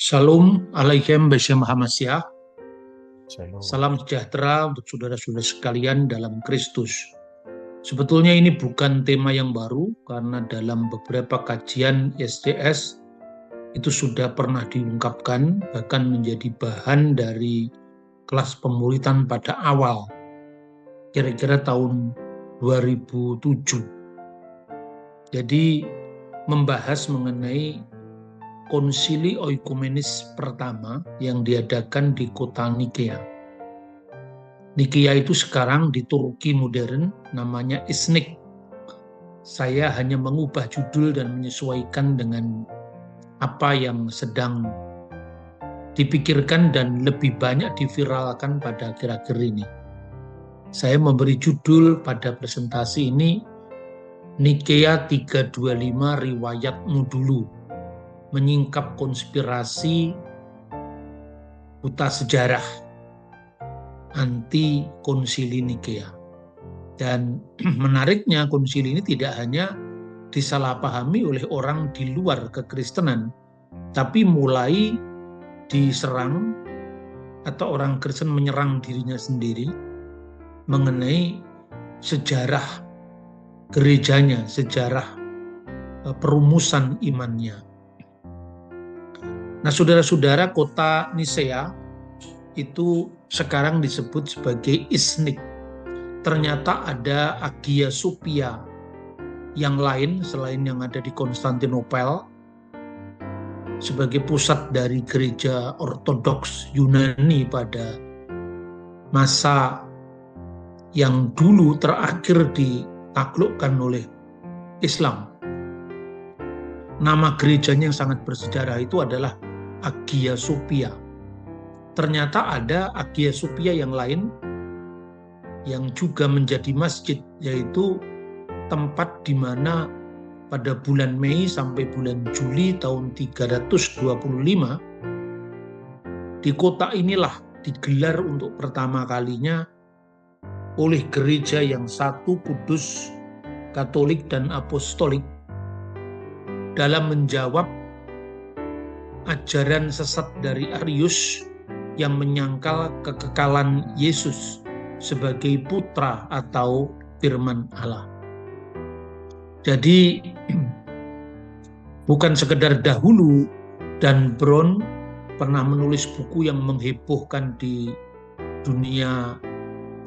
Shalom alaikum Beshem Hamasyah. Shalom. Salam sejahtera untuk saudara-saudara sekalian dalam Kristus. Sebetulnya ini bukan tema yang baru karena dalam beberapa kajian STS itu sudah pernah diungkapkan, bahkan menjadi bahan dari kelas pemuritan pada awal, kira-kira tahun 2007. Jadi membahas mengenai Konsili Oikumenis pertama yang diadakan di kota Nikea. Nikea itu sekarang di Turki modern namanya İznik. Saya hanya mengubah judul dan menyesuaikan dengan apa yang sedang dipikirkan dan lebih banyak diviralkan pada akhir-akhir ini. Saya memberi judul pada presentasi ini Nikea 325 Riwayatmu Dulu, menyingkap konspirasi buta sejarah anti konsili Nikea. Dan menariknya konsili ini tidak hanya disalahpahami oleh orang di luar kekristenan, tapi mulai diserang atau orang Kristen menyerang dirinya sendiri mengenai sejarah gerejanya, sejarah perumusan imannya. Nah, saudara-saudara, kota Nisea itu sekarang disebut sebagai İznik. Ternyata ada Hagia Sophia yang lain selain yang ada di Konstantinopel sebagai pusat dari gereja Ortodoks Yunani pada masa yang dulu terakhir ditaklukkan oleh Islam. Nama gerejanya yang sangat bersejarah itu adalah Hagia Sophia. Ternyata ada Hagia Sophia yang lain yang juga menjadi masjid, yaitu tempat di mana pada bulan Mei sampai bulan Juli tahun 325 di kota inilah digelar untuk pertama kalinya oleh gereja yang satu, kudus, Katolik dan Apostolik dalam menjawab ajaran sesat dari Arius yang menyangkal kekekalan Yesus sebagai putra atau firman Allah. Jadi bukan sekedar dahulu Dan Brown pernah menulis buku yang menghebohkan di dunia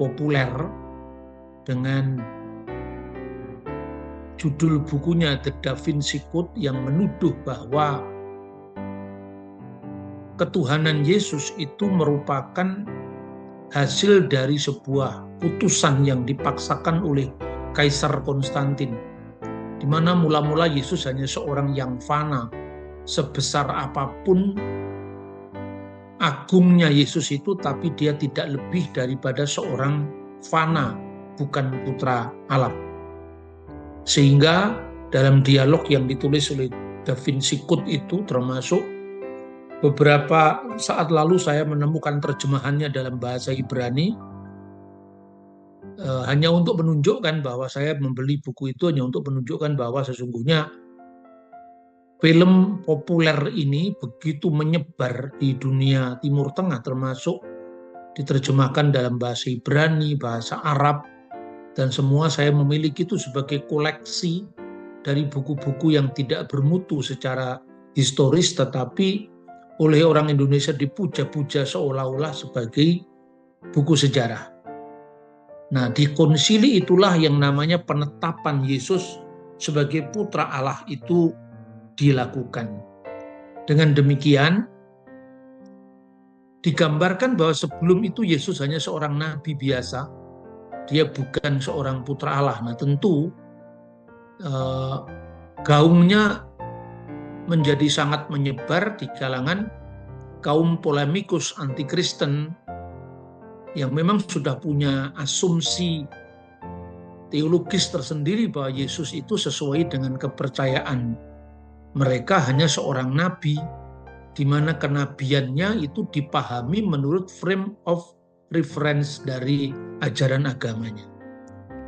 populer dengan judul bukunya The Da Vinci Code yang menuduh bahwa ketuhanan Yesus itu merupakan hasil dari sebuah putusan yang dipaksakan oleh Kaisar Konstantin, di mana mula-mula Yesus hanya seorang yang fana. Sebesar apapun agungnya Yesus itu, tapi dia tidak lebih daripada seorang fana, bukan putra Allah. Sehingga dalam dialog yang ditulis oleh Da Vinci Code itu, termasuk beberapa saat lalu saya menemukan terjemahannya dalam bahasa Ibrani, hanya untuk menunjukkan bahwa saya membeli buku itu hanya untuk menunjukkan bahwa sesungguhnya film populer ini begitu menyebar di dunia Timur Tengah, termasuk diterjemahkan dalam bahasa Ibrani, bahasa Arab, dan semua saya memiliki itu sebagai koleksi dari buku-buku yang tidak bermutu secara historis, tetapi oleh orang Indonesia dipuja-puja seolah-olah sebagai buku sejarah. Nah, di konsili itulah yang namanya penetapan Yesus sebagai putra Allah itu dilakukan. Dengan demikian digambarkan bahwa sebelum itu Yesus hanya seorang nabi biasa, dia bukan seorang putra Allah. Nah, tentu gaungnya menjadi sangat menyebar di kalangan kaum polemikus anti-Kristen yang memang sudah punya asumsi teologis tersendiri bahwa Yesus itu sesuai dengan kepercayaan mereka hanya seorang nabi, di mana kenabiannya itu dipahami menurut frame of reference dari ajaran agamanya.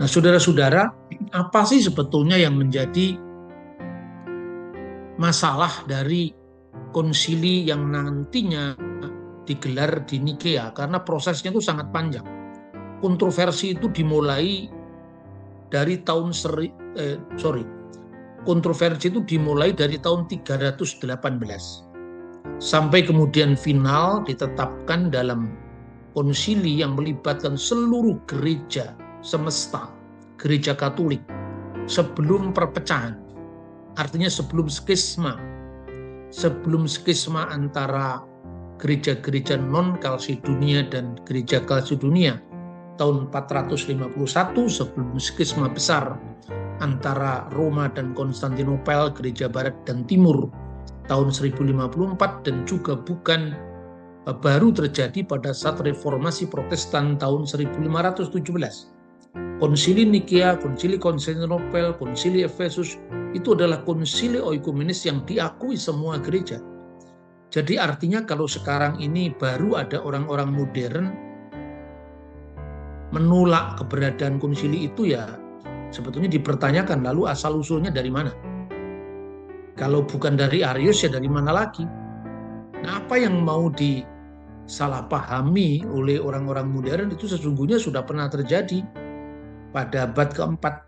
Nah, saudara-saudara, apa sih sebetulnya yang menjadi masalah dari konsili yang nantinya digelar di Nikea, karena prosesnya itu sangat panjang. Kontroversi itu dimulai dari kontroversi itu dimulai dari tahun 318 sampai kemudian final ditetapkan dalam konsili yang melibatkan seluruh gereja semesta, gereja Katolik, sebelum perpecahan, artinya sebelum skisma antara gereja-gereja non-Kalsedonia dan gereja Kalsedonia tahun 451 sebelum skisma besar antara Roma dan Konstantinopel, gereja barat dan timur tahun 1054, dan juga bukan baru terjadi pada saat reformasi Protestan tahun 1517. Konsili Nikea, konsili Konstantinopel, konsili Efesus itu adalah konsili oikumenis yang diakui semua gereja. Jadi artinya kalau sekarang ini baru ada orang-orang modern menolak keberadaan konsili itu, ya sebetulnya dipertanyakan, lalu asal-usulnya dari mana? Kalau bukan dari Arius, ya dari mana lagi? Nah, apa yang mau disalahpahami oleh orang-orang modern itu sesungguhnya sudah pernah terjadi pada abad keempat,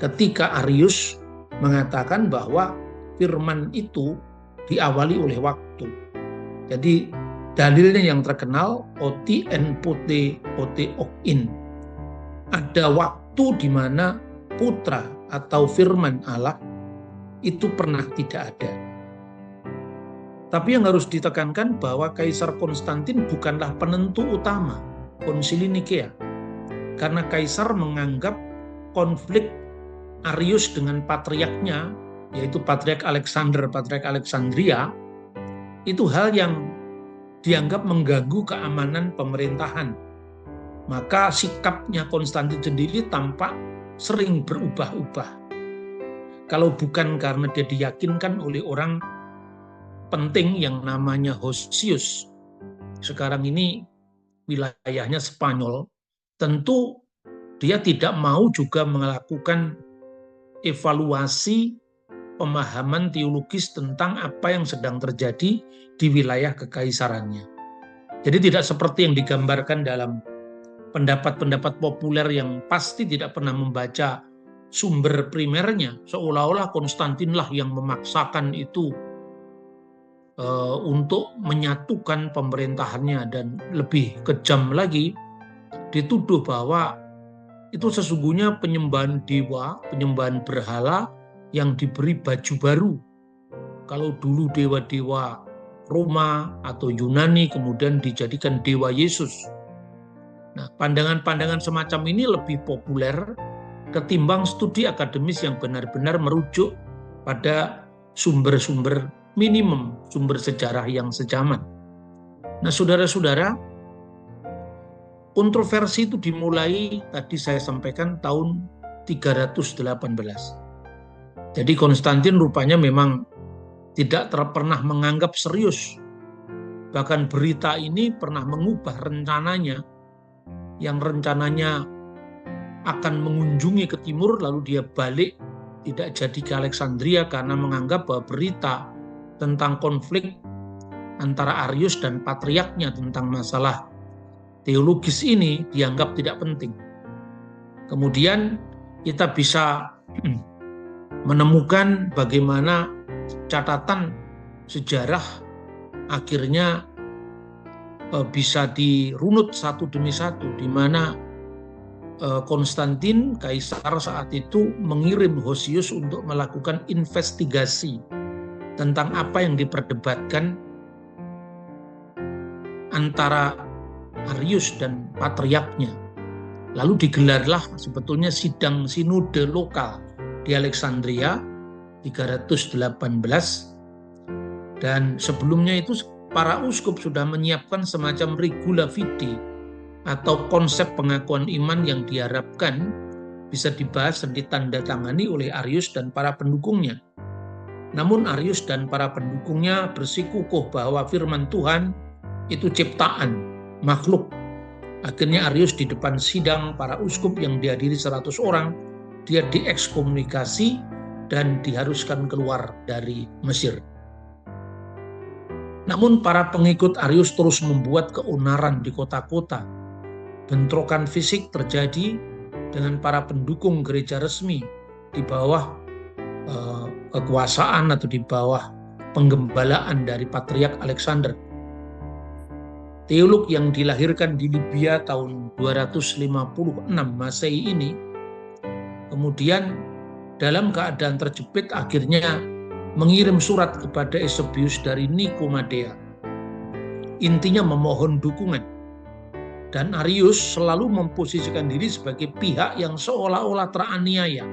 ketika Arius mengatakan bahwa firman itu diawali oleh waktu. Jadi dalilnya yang terkenal oti en pote ote okin. Ada waktu di mana putra atau firman Allah itu pernah tidak ada. Tapi yang harus ditekankan bahwa Kaisar Konstantin bukanlah penentu utama konsili Nikea, karena Kaisar menganggap konflik Arius dengan patriarknya, yaitu Patriark Alexander, Patriark Alexandria, itu hal yang dianggap mengganggu keamanan pemerintahan. Maka sikapnya Konstantin sendiri tampak sering berubah-ubah. Kalau bukan karena dia diyakinkan oleh orang penting yang namanya Hosius, sekarang ini wilayahnya Spanyol, tentu dia tidak mau juga melakukan evaluasi pemahaman teologis tentang apa yang sedang terjadi di wilayah kekaisarannya. Jadi tidak seperti yang digambarkan dalam pendapat-pendapat populer yang pasti tidak pernah membaca sumber primernya, seolah-olah Konstantinlah yang memaksakan itu untuk menyatukan pemerintahannya, dan lebih kejam lagi dituduh bahwa itu sesungguhnya penyembahan dewa, penyembahan berhala yang diberi baju baru. Kalau dulu dewa-dewa Roma atau Yunani kemudian dijadikan dewa Yesus. Nah, pandangan-pandangan semacam ini lebih populer ketimbang studi akademis yang benar-benar merujuk pada sumber-sumber minimum, sumber sejarah yang sejaman. Nah, saudara-saudara, kontroversi itu dimulai, tadi saya sampaikan, tahun 318. Jadi Konstantin rupanya memang tidak pernah menganggap serius. Bahkan berita ini pernah mengubah rencananya, yang rencananya akan mengunjungi ke timur, lalu dia balik tidak jadi ke Alexandria karena menganggap bahwa berita tentang konflik antara Arius dan patriarknya tentang masalah teologis ini dianggap tidak penting. Kemudian kita bisa menemukan bagaimana catatan sejarah akhirnya bisa dirunut satu demi satu, di mana Konstantin, kaisar saat itu, mengirim Hosius untuk melakukan investigasi tentang apa yang diperdebatkan antara Arius dan patriarknya. Lalu digelarlah sebetulnya sidang sinode lokal di Alexandria 318, dan sebelumnya itu para uskup sudah menyiapkan semacam regula fide atau konsep pengakuan iman yang diharapkan bisa dibahas dan ditandatangani oleh Arius dan para pendukungnya. Namun Arius dan para pendukungnya bersikukuh bahwa firman Tuhan itu ciptaan, makhluk. Akhirnya Arius di depan sidang para uskup yang dihadiri 100 orang, dia diekskomunikasi dan diharuskan keluar dari Mesir. Namun para pengikut Arius terus membuat keonaran di kota-kota. Bentrokan fisik terjadi dengan para pendukung gereja resmi di bawah kekuasaan atau di bawah penggembalaan dari Patriark Alexander. Teolog yang dilahirkan di Libya tahun 256 Masehi ini kemudian dalam keadaan terjepit akhirnya mengirim surat kepada Eusebius dari Nikomadea. Intinya memohon dukungan. Dan Arius selalu memposisikan diri sebagai pihak yang seolah-olah teraniaya.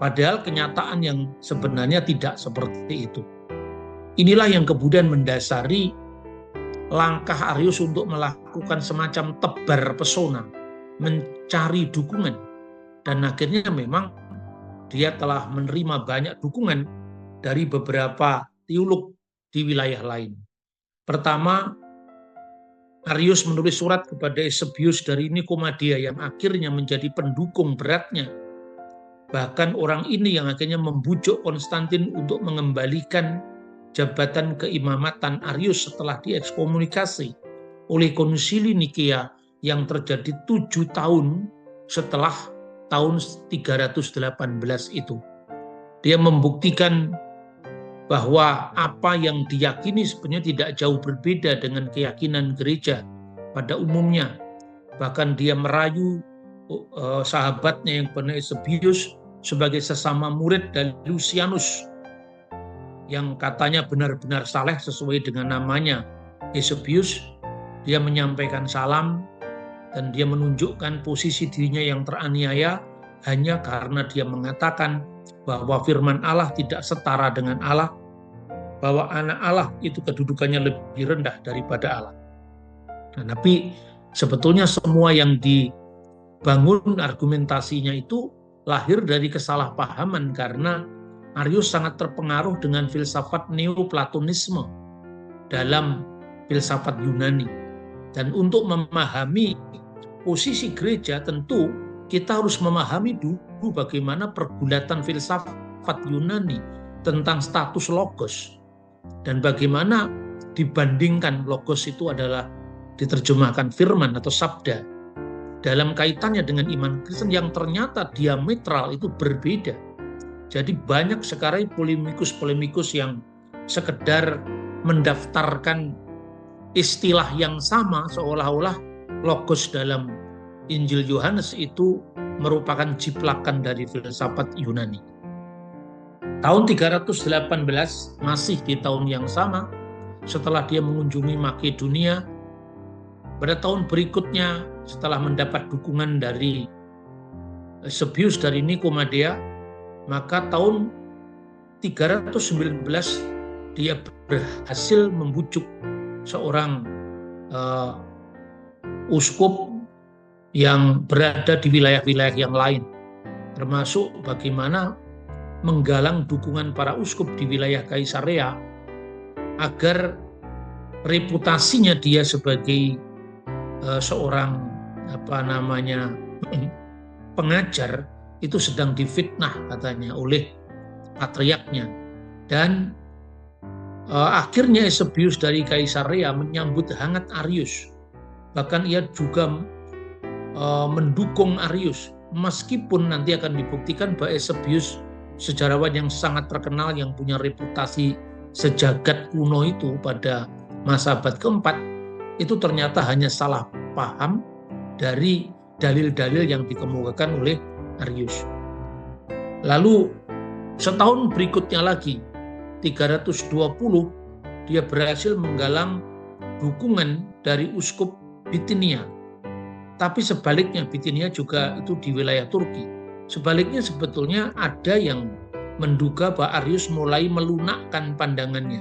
Padahal kenyataan yang sebenarnya tidak seperti itu. Inilah yang kemudian mendasari langkah Arius untuk melakukan semacam tebar pesona, mencari dukungan. Dan akhirnya memang dia telah menerima banyak dukungan dari beberapa teolog di wilayah lain. Pertama, Arius menulis surat kepada Eusebius dari Nikomadea yang akhirnya menjadi pendukung beratnya. Bahkan orang ini yang akhirnya membujuk Konstantin untuk mengembalikan jabatan keimamatan Arius setelah diekskomunikasi oleh Konsili Nikea yang terjadi 7 tahun setelah tahun 318 itu. Dia membuktikan bahwa apa yang diyakini sebenarnya tidak jauh berbeda dengan keyakinan gereja pada umumnya. Bahkan dia merayu sahabatnya yang bernama Eusebius sebagai sesama murid dari Lucianus yang katanya benar-benar saleh sesuai dengan namanya Eusebius. Dia menyampaikan salam dan dia menunjukkan posisi dirinya yang teraniaya hanya karena dia mengatakan bahwa firman Allah tidak setara dengan Allah, bahwa anak Allah itu kedudukannya lebih rendah daripada Allah. Nah, tapi sebetulnya semua yang dibangun argumentasinya itu lahir dari kesalahpahaman karena Arius sangat terpengaruh dengan filsafat Neoplatonisme dalam filsafat Yunani. Dan untuk memahami posisi gereja tentu kita harus memahami dulu bagaimana pergulatan filsafat Yunani tentang status logos dan bagaimana dibandingkan logos itu adalah diterjemahkan firman atau sabda dalam kaitannya dengan iman Kristen yang ternyata diametral itu berbeda. Jadi banyak sekarang polemikus-polemikus yang sekedar mendaftarkan istilah yang sama seolah-olah logos dalam Injil Yohanes itu merupakan ciplakan dari filsafat Yunani. Tahun 318 masih di tahun yang sama setelah dia mengunjungi Makedonia, pada tahun berikutnya setelah mendapat dukungan dari Eusebius dari Nikomadea, maka tahun 319 dia berhasil membujuk seorang uskup yang berada di wilayah-wilayah yang lain, termasuk bagaimana menggalang dukungan para uskup di wilayah Kaisarea agar reputasinya dia sebagai seorang pengajar itu sedang difitnah katanya oleh patriarknya. Dan akhirnya Eusebius dari Kaisarea menyambut hangat Arius. Bahkan ia juga mendukung Arius, meskipun nanti akan dibuktikan bahwa Eusebius sejarawan yang sangat terkenal yang punya reputasi sejagat kuno itu pada masa abad keempat itu ternyata hanya salah paham dari dalil-dalil yang dikemukakan oleh Arius. Lalu setahun berikutnya lagi 320 dia berhasil menggalang dukungan dari uskup Bitinia. Tapi sebaliknya Bitinia juga itu di wilayah Turki. Sebaliknya sebetulnya ada yang menduga bahwa Arius mulai melunakkan pandangannya.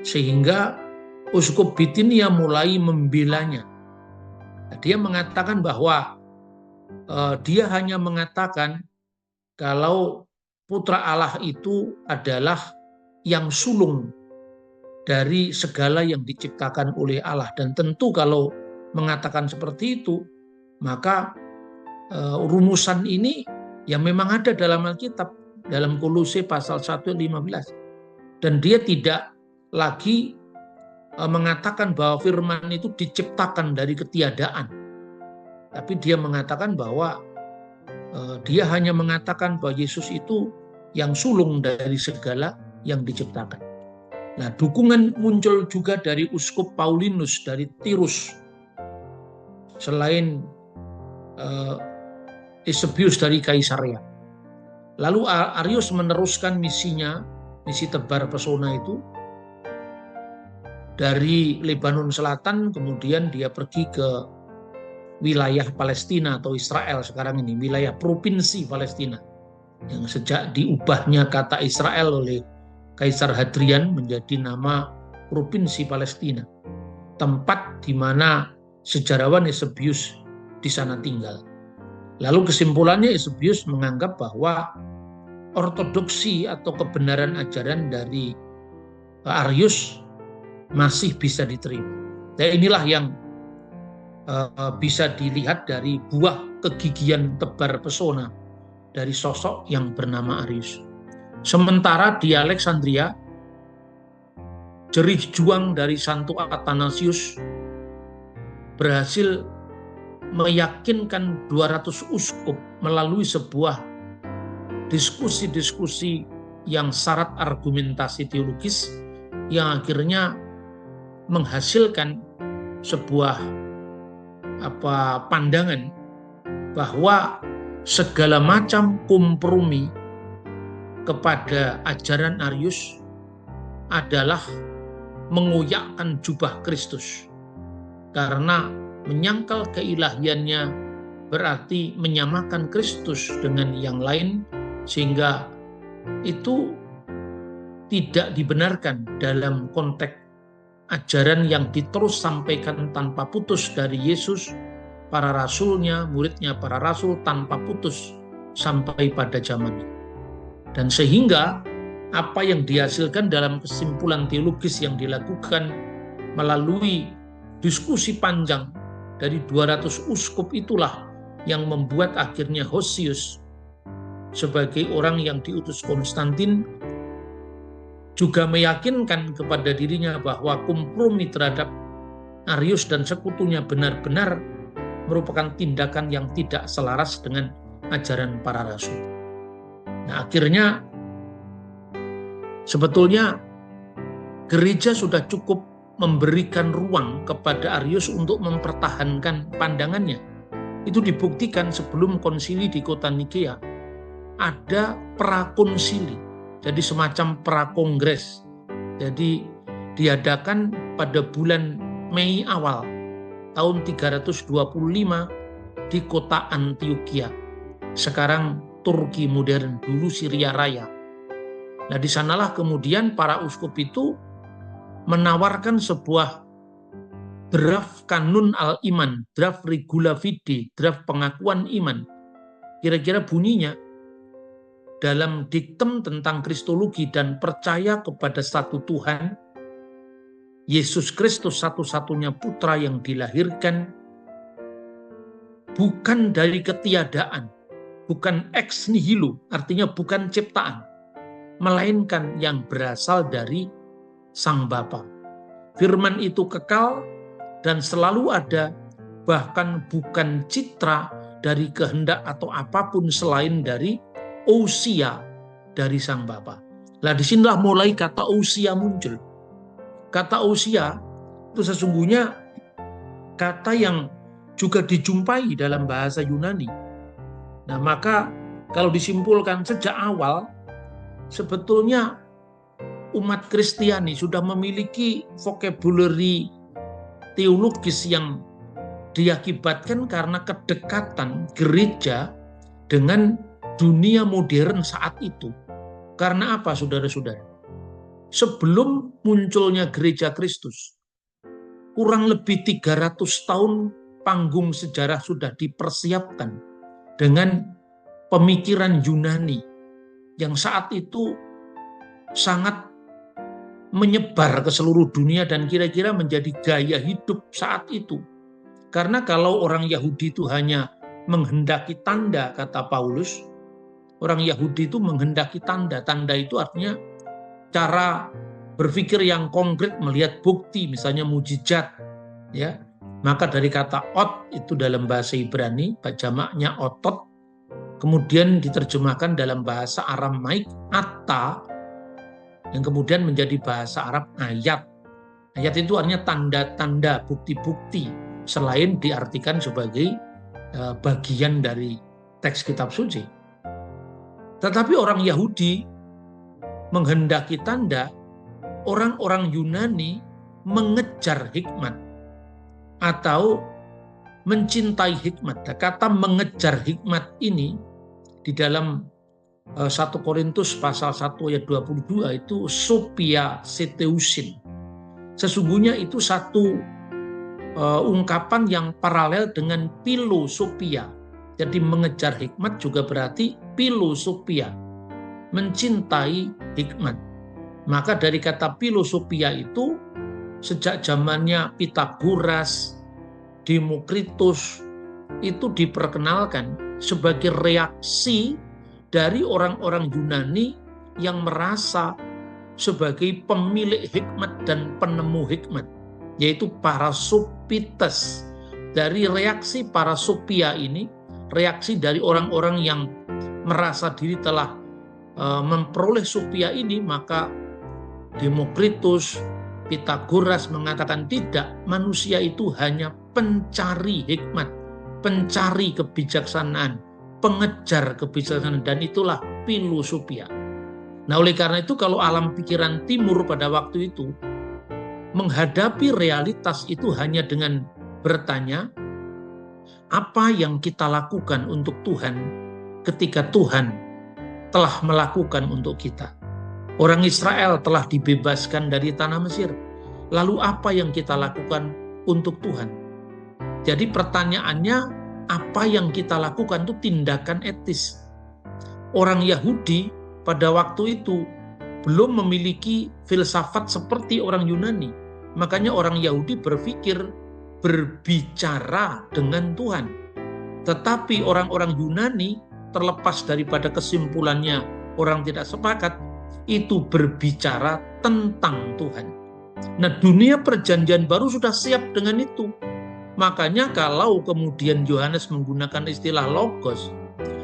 Sehingga uskup Bitinia mulai membelanya. Dia mengatakan bahwa dia hanya mengatakan kalau putra Allah itu adalah yang sulung dari segala yang diciptakan oleh Allah. Dan tentu kalau mengatakan seperti itu, maka rumusan ini yang memang ada dalam Alkitab, dalam Kolose pasal 1:15. Dan dia tidak lagi mengatakan bahwa firman itu diciptakan dari ketiadaan. Tapi dia mengatakan bahwa dia hanya mengatakan bahwa Yesus itu yang sulung dari segala yang diciptakan. Nah, dukungan muncul juga dari Uskup Paulinus dari Tirus. Selain Eusebius dari Kaisaria. Lalu Arius meneruskan misinya, misi tebar pesona itu, dari Lebanon Selatan, kemudian dia pergi ke wilayah Palestina atau Israel sekarang ini, wilayah provinsi Palestina, yang sejak diubahnya kata Israel oleh Kaisar Hadrian menjadi nama provinsi Palestina, tempat di mana sejarawan Eusebius di sana tinggal. Lalu kesimpulannya Eusebius menganggap bahwa ortodoksi atau kebenaran ajaran dari Arius masih bisa diterima. Dan inilah yang bisa dilihat dari buah kegigihan tebar pesona dari sosok yang bernama Arius. Sementara di Alexandria, jerih juang dari Santo Athanasius berhasil meyakinkan 200 uskup melalui sebuah diskusi-diskusi yang syarat argumentasi teologis yang akhirnya menghasilkan sebuah pandangan bahwa segala macam kompromi kepada ajaran Arius adalah mengoyakkan jubah Kristus, karena menyangkal keilahiannya berarti menyamakan Kristus dengan yang lain, sehingga itu tidak dibenarkan dalam konteks ajaran yang diterus sampaikan tanpa putus dari Yesus, para rasulnya, muridnya para rasul tanpa putus sampai pada zamannya. Dan sehingga apa yang dihasilkan dalam kesimpulan teologis yang dilakukan melalui diskusi panjang dari 200 uskup itulah yang membuat akhirnya Hosius sebagai orang yang diutus Konstantin juga meyakinkan kepada dirinya bahwa kompromi terhadap Arius dan sekutunya benar-benar merupakan tindakan yang tidak selaras dengan ajaran para rasul. Nah, akhirnya sebetulnya gereja sudah cukup memberikan ruang kepada Arius untuk mempertahankan pandangannya. Itu dibuktikan sebelum konsili di kota Nikea. Ada prakonsili, jadi semacam prakongres. Jadi diadakan pada bulan Mei awal tahun 325 di kota Antioquia. Sekarang Turki modern, dulu Syria Raya. Nah, di sanalah kemudian para uskup itu menawarkan sebuah draft kanun al-iman, draft regula fide, draft pengakuan iman. Kira-kira bunyinya, dalam diktum tentang kristologi dan percaya kepada satu Tuhan, Yesus Kristus satu-satunya putra yang dilahirkan bukan dari ketiadaan, bukan ex nihilo, artinya bukan ciptaan, melainkan yang berasal dari Sang Bapa. Firman itu kekal dan selalu ada, bahkan bukan citra dari kehendak atau apapun selain dari ousia dari Sang Bapa. Nah, disinilah mulai kata ousia muncul. Kata ousia itu sesungguhnya kata yang juga dijumpai dalam bahasa Yunani. Nah, maka kalau disimpulkan sejak awal, sebetulnya umat Kristiani sudah memiliki vocabulary teologis yang diakibatkan karena kedekatan gereja dengan dunia modern saat itu. Karena apa, saudara-saudara? Sebelum munculnya gereja Kristus, kurang lebih 300 tahun panggung sejarah sudah dipersiapkan dengan pemikiran Yunani yang saat itu sangat menyebar ke seluruh dunia dan kira-kira menjadi gaya hidup saat itu. Karena kalau orang Yahudi itu hanya menghendaki tanda, kata Paulus, orang Yahudi itu menghendaki tanda. Tanda itu artinya cara berpikir yang konkret, melihat bukti, misalnya mujizat, ya. Maka dari kata ot itu dalam bahasa Ibrani, jamaknya otot, kemudian diterjemahkan dalam bahasa Aramaik atta, yang kemudian menjadi bahasa Arab ayat. Ayat itu artinya tanda-tanda, bukti-bukti, selain diartikan sebagai bagian dari teks kitab suci. Tetapi orang Yahudi menghendaki tanda, orang-orang Yunani mengejar hikmat atau mencintai hikmat. Kata mengejar hikmat ini di dalam 1 Korintus pasal 1 ayat 22 itu sophia seteusin. Sesungguhnya itu satu ungkapan yang paralel dengan philosophia. Jadi mengejar hikmat juga berarti philosophia, mencintai hikmat. Maka dari kata philosophia itu sejak zamannya Pythagoras, Demokritus itu diperkenalkan sebagai reaksi dari orang-orang Yunani yang merasa sebagai pemilik hikmat dan penemu hikmat, yaitu para Sophites. Dari reaksi para Sophia ini, reaksi dari orang-orang yang merasa diri telah memperoleh Sophia ini, maka Demokritus, Pythagoras mengatakan tidak, manusia itu hanya pencari hikmat, pencari kebijaksanaan, pengejar kebijaksanaan, dan itulah filosofia. Nah, oleh karena itu kalau alam pikiran timur pada waktu itu menghadapi realitas itu hanya dengan bertanya, apa yang kita lakukan untuk Tuhan ketika Tuhan telah melakukan untuk kita? Orang Israel telah dibebaskan dari tanah Mesir. Lalu apa yang kita lakukan untuk Tuhan? Jadi pertanyaannya, apa yang kita lakukan itu tindakan etis. Orang Yahudi pada waktu itu belum memiliki filsafat seperti orang Yunani. Makanya orang Yahudi berpikir berbicara dengan Tuhan. Tetapi orang-orang Yunani, terlepas daripada kesimpulannya orang tidak sepakat, itu berbicara tentang Tuhan. Nah, dunia perjanjian baru sudah siap dengan itu. Makanya kalau kemudian Yohanes menggunakan istilah logos,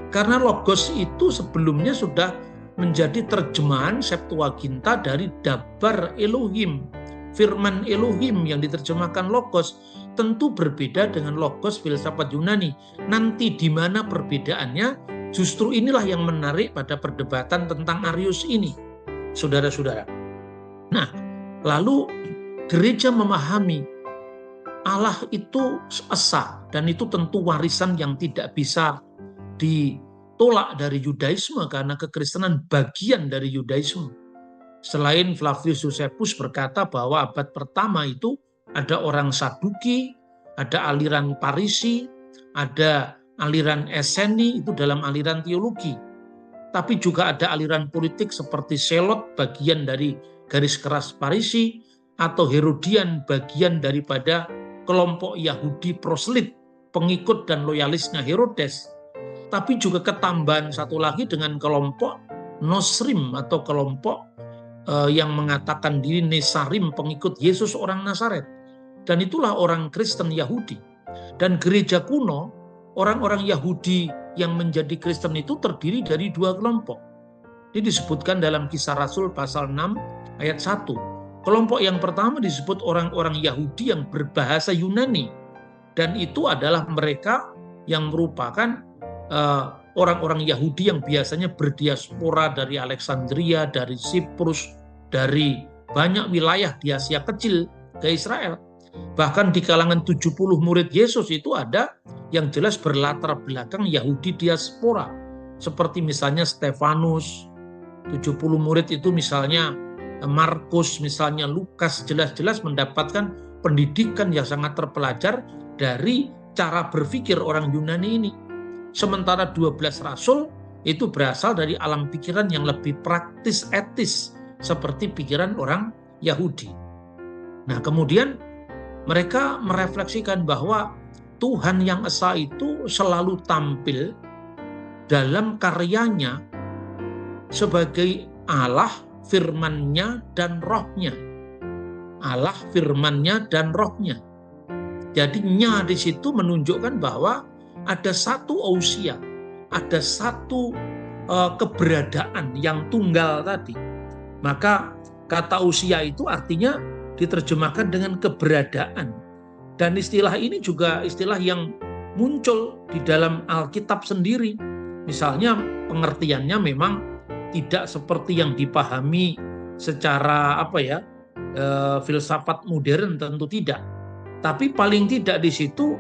karena logos itu sebelumnya sudah menjadi terjemahan Septuaginta dari Dabar Elohim, firman Elohim yang diterjemahkan logos, tentu berbeda dengan logos filsafat Yunani. Nanti di mana perbedaannya, justru inilah yang menarik pada perdebatan tentang Arius ini, saudara-saudara. Nah, lalu gereja memahami Allah itu esa, dan itu tentu warisan yang tidak bisa ditolak dari Yudaisme, karena kekristenan bagian dari Yudaisme. Selain Flavius Josephus berkata bahwa abad pertama itu ada orang Saduki, ada aliran Parisi, ada aliran Esseni, itu dalam aliran teologi. Tapi juga ada aliran politik seperti Selot, bagian dari garis keras Parisi, atau Herodian, bagian daripada kelompok Yahudi proslit, pengikut dan loyalisnya Herodes. Tapi juga ketambahan satu lagi dengan kelompok Nosrim, atau kelompok yang mengatakan diri Nesarim, pengikut Yesus orang Nazaret. Dan itulah orang Kristen Yahudi. Dan gereja kuno, orang-orang Yahudi yang menjadi Kristen itu terdiri dari dua kelompok. Ini disebutkan dalam Kisah Rasul pasal 6 ayat 1. Kelompok yang pertama disebut orang-orang Yahudi yang berbahasa Yunani. Dan itu adalah mereka yang merupakan orang-orang Yahudi yang biasanya berdiaspora dari Alexandria, dari Siprus, dari banyak wilayah di Asia Kecil ke Israel. Bahkan di kalangan 70 murid Yesus itu ada yang jelas berlatar belakang Yahudi diaspora. Seperti misalnya Stefanus, 70 murid itu misalnya Markus, misalnya Lukas, jelas-jelas mendapatkan pendidikan yang sangat terpelajar dari cara berpikir orang Yunani ini. Sementara 12 rasul itu berasal dari alam pikiran yang lebih praktis etis, seperti pikiran orang Yahudi. Nah, kemudian mereka merefleksikan bahwa Tuhan yang esa itu selalu tampil dalam karyanya sebagai Allah firman-Nya dan roh-Nya. Allah, firman-Nya dan roh-Nya. Jadi nya di situ menunjukkan bahwa ada satu ousia, ada satu keberadaan yang tunggal tadi. Maka kata ousia itu artinya diterjemahkan dengan keberadaan. Dan istilah ini juga istilah yang muncul di dalam Alkitab sendiri. Misalnya pengertiannya memang tidak seperti yang dipahami secara filsafat modern, tentu tidak. Tapi paling tidak di situ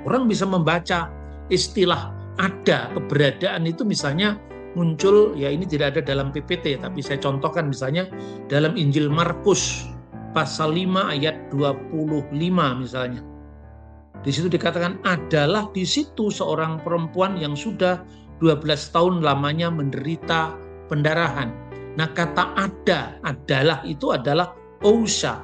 orang bisa membaca istilah ada, keberadaan itu misalnya muncul, ya ini tidak ada dalam PPT, tapi saya contohkan misalnya dalam Injil Markus pasal 5 ayat 25 misalnya. Di situ dikatakan adalah di situ seorang perempuan yang sudah 12 tahun lamanya menderita pendarahan. Nah, kata ada, adalah itu adalah ousa,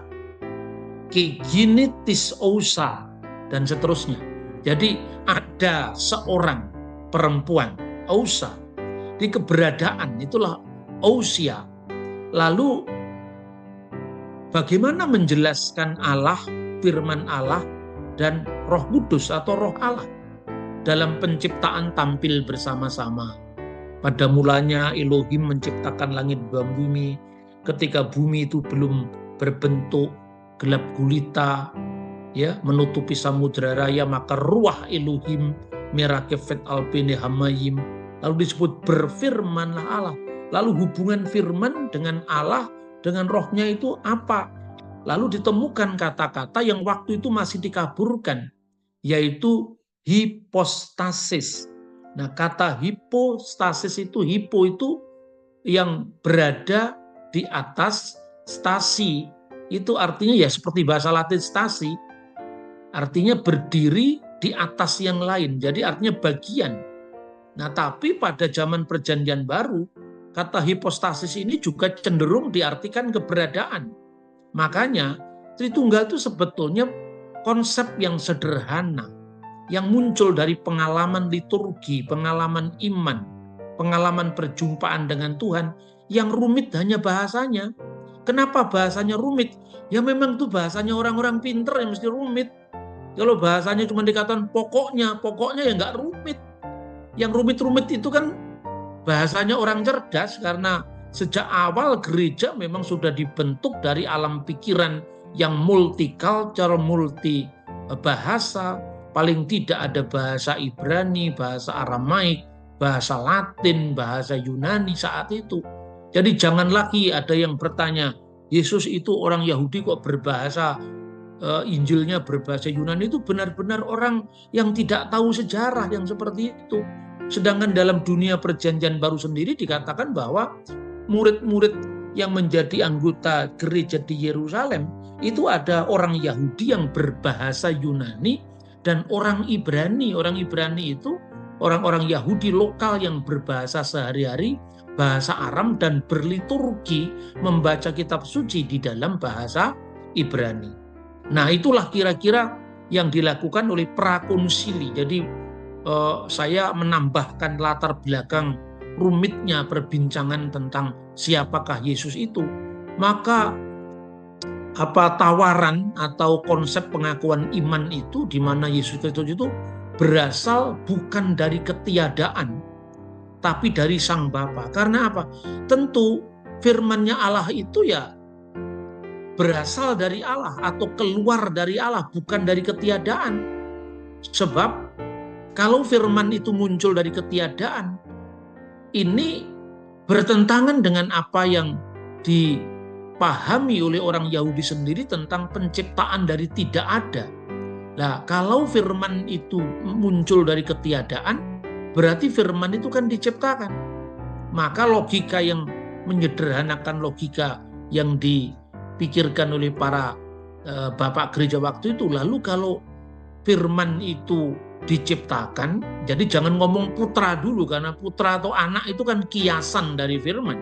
keginitis ousa, dan seterusnya. Jadi ada seorang perempuan, ousa, di keberadaan itulah ousia. Lalu bagaimana menjelaskan Allah, firman Allah, dan Roh Kudus atau Roh Allah dalam penciptaan tampil bersama-sama. Pada mulanya Elohim menciptakan langit dan bumi. Ketika bumi itu belum berbentuk, gelap gulita, ya, menutupi samudra raya, maka ruah Elohim merakefet alpene hamayim. Lalu disebut berfirmanlah Allah. Lalu hubungan firman dengan Allah, dengan rohnya itu apa? Lalu ditemukan kata-kata yang waktu itu masih dikaburkan, yaitu hipostasis. Nah, kata hipostasis itu, hipo itu yang berada di atas, stasi itu artinya ya seperti bahasa Latin stasi, artinya berdiri di atas yang lain, jadi artinya bagian. Nah, tapi pada zaman Perjanjian Baru, kata hipostasis ini juga cenderung diartikan keberadaan. Makanya Tritunggal itu sebetulnya konsep yang sederhana, yang muncul dari pengalaman liturgi, pengalaman iman, pengalaman perjumpaan dengan Tuhan, yang rumit hanya bahasanya. Kenapa bahasanya rumit? Ya memang itu bahasanya orang-orang pinter yang mesti rumit. Kalau bahasanya cuma dikatakan pokoknya ya nggak rumit. Yang rumit-rumit itu kan bahasanya orang cerdas, karena sejak awal gereja memang sudah dibentuk dari alam pikiran yang multicultural, multi bahasa. Paling tidak ada bahasa Ibrani, bahasa Aramaik, bahasa Latin, bahasa Yunani saat itu. Jadi jangan lagi ada yang bertanya, Yesus itu orang Yahudi kok berbahasa Injilnya berbahasa Yunani. Itu benar-benar orang yang tidak tahu sejarah yang seperti itu. Sedangkan dalam dunia Perjanjian Baru sendiri dikatakan bahwa murid-murid yang menjadi anggota gereja di Yerusalem itu ada orang Yahudi yang berbahasa Yunani dan orang Ibrani. Orang Ibrani itu orang-orang Yahudi lokal yang berbahasa sehari-hari, bahasa Aram, dan berliturgi membaca kitab suci di dalam bahasa Ibrani. Nah, itulah kira-kira yang dilakukan oleh prakonsili. Jadi saya menambahkan latar belakang rumitnya perbincangan tentang siapakah Yesus itu. Maka tawaran atau konsep pengakuan iman itu, di mana Yesus Kristus itu berasal bukan dari ketiadaan, tapi dari Sang Bapa. Karena apa? Tentu firman-Nya Allah itu ya berasal dari Allah atau keluar dari Allah, bukan dari ketiadaan. Sebab kalau firman itu muncul dari ketiadaan, ini bertentangan dengan apa yang dipahami oleh orang Yahudi sendiri tentang penciptaan dari tidak ada. Nah, kalau firman itu muncul dari ketiadaan, berarti firman itu kan diciptakan. Maka logika yang menyederhanakan logika yang dipikirkan oleh para bapak gereja waktu itu, lalu kalau firman itu diciptakan, jadi jangan ngomong putra dulu, karena putra atau anak itu kan kiasan dari firman,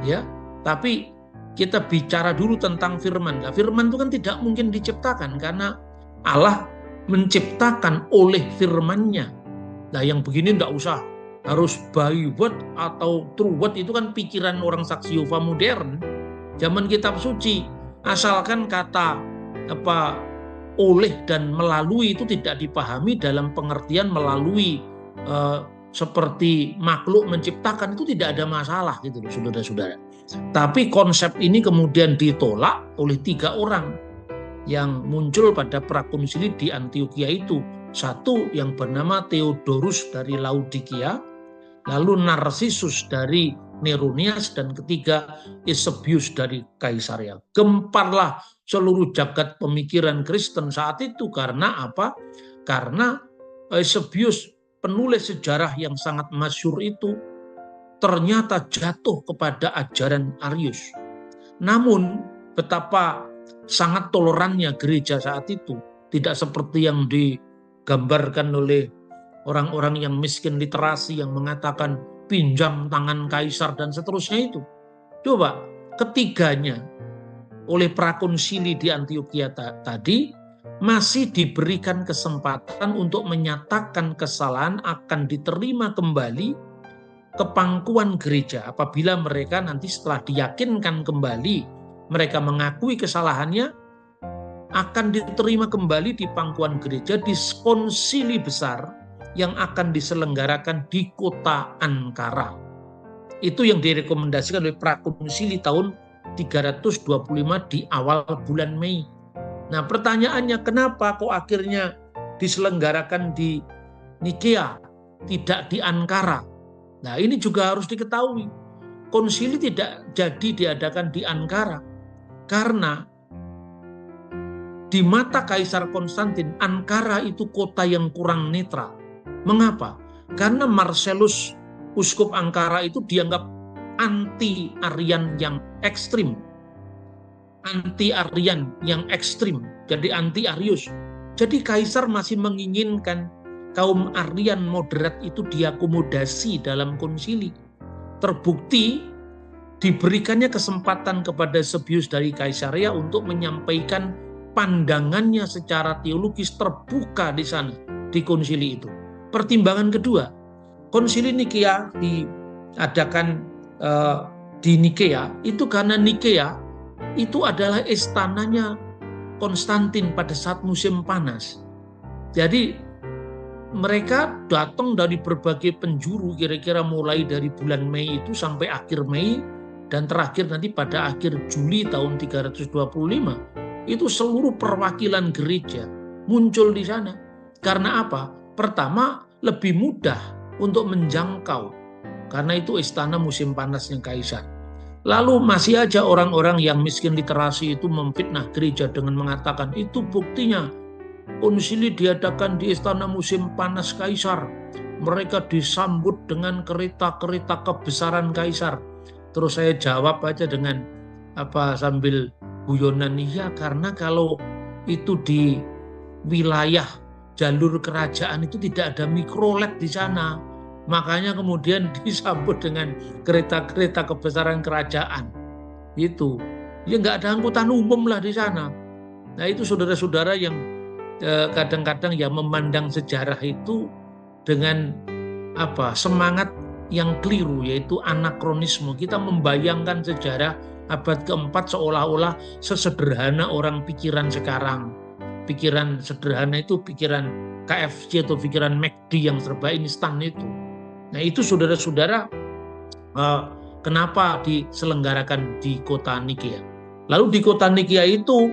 ya. Tapi kita bicara dulu tentang firman. Nah, firman itu kan tidak mungkin diciptakan karena Allah menciptakan oleh firman-Nya. Nah, yang begini enggak usah harus by word atau true word, itu kan pikiran orang saksi Yehova modern. Zaman kitab suci, asalkan kata oleh dan melalui itu tidak dipahami dalam pengertian melalui seperti makhluk menciptakan, itu tidak ada masalah gitu loh saudara-saudara. Tapi konsep ini kemudian ditolak oleh 3 orang yang muncul pada prakonsili di Antioquia itu. Satu yang bernama Theodorus dari Laodikia, lalu Narsisus dari Neronias, dan ketiga Eusebius dari Kaisaria. Gemparlah seluruh jagat pemikiran Kristen saat itu. Karena apa? Karena Eusebius, penulis sejarah yang sangat masyhur itu, ternyata jatuh kepada ajaran Arius. Namun betapa sangat tolerannya gereja saat itu, tidak seperti yang digambarkan oleh orang-orang yang miskin literasi yang mengatakan pinjam tangan kaisar dan seterusnya itu. Coba, ketiganya oleh prakonsili di Antioquia tadi masih diberikan kesempatan untuk menyatakan kesalahan akan diterima kembali ke pangkuan gereja apabila mereka nanti setelah diyakinkan kembali, mereka mengakui kesalahannya, akan diterima kembali di pangkuan gereja di konsili besar yang akan diselenggarakan di kota Ankara. Itu yang direkomendasikan oleh prakonsili tahun 325 di awal bulan Mei. Nah, pertanyaannya, kenapa kok akhirnya diselenggarakan di Nikea, tidak di Ankara? Nah, ini juga harus diketahui. Konsili tidak jadi diadakan di Ankara karena di mata Kaisar Konstantin, Ankara itu kota yang kurang netral. Mengapa? Karena Marcellus, uskup Ankara itu dianggap anti-Arian yang ekstrim. Anti-Arian yang ekstrim, jadi anti-Arius. Jadi Kaisar masih menginginkan kaum Arian moderat itu diakomodasi dalam konsili. Terbukti diberikannya kesempatan kepada Eusebius dari Kaisaria untuk menyampaikan pandangannya secara teologis terbuka di sana, di konsili itu. Pertimbangan kedua, konsili Nikea diadakan di Nikea itu karena Nikea itu adalah istananya Konstantin pada saat musim panas. Jadi mereka datang dari berbagai penjuru, kira-kira mulai dari bulan Mei itu sampai akhir Mei, dan terakhir nanti pada akhir Juli tahun 325, itu seluruh perwakilan gereja muncul di sana. Karena apa? Pertama, lebih mudah untuk menjangkau, karena itu istana musim panasnya Kaisar. Lalu masih aja orang-orang yang miskin literasi itu memfitnah gereja dengan mengatakan, itu buktinya konsili diadakan di istana musim panas Kaisar. Mereka disambut dengan kereta-kereta kebesaran Kaisar. Terus saya jawab aja dengan sambil guyonan, ya karena kalau itu di wilayah jalur kerajaan itu tidak ada mikrolet di sana. Makanya kemudian disambut dengan kereta-kereta kebesaran kerajaan. Itu. Ya nggak ada angkutan umum lah di sana. Nah, itu saudara-saudara yang kadang-kadang ya memandang sejarah itu dengan semangat yang keliru, yaitu anakronisme. Kita membayangkan sejarah abad keempat seolah-olah sesederhana orang pikiran sekarang. Pikiran sederhana itu pikiran KFC atau pikiran McD yang serba instan itu. Nah, itu saudara-saudara kenapa diselenggarakan di kota Nikea. Lalu di kota Nikea itu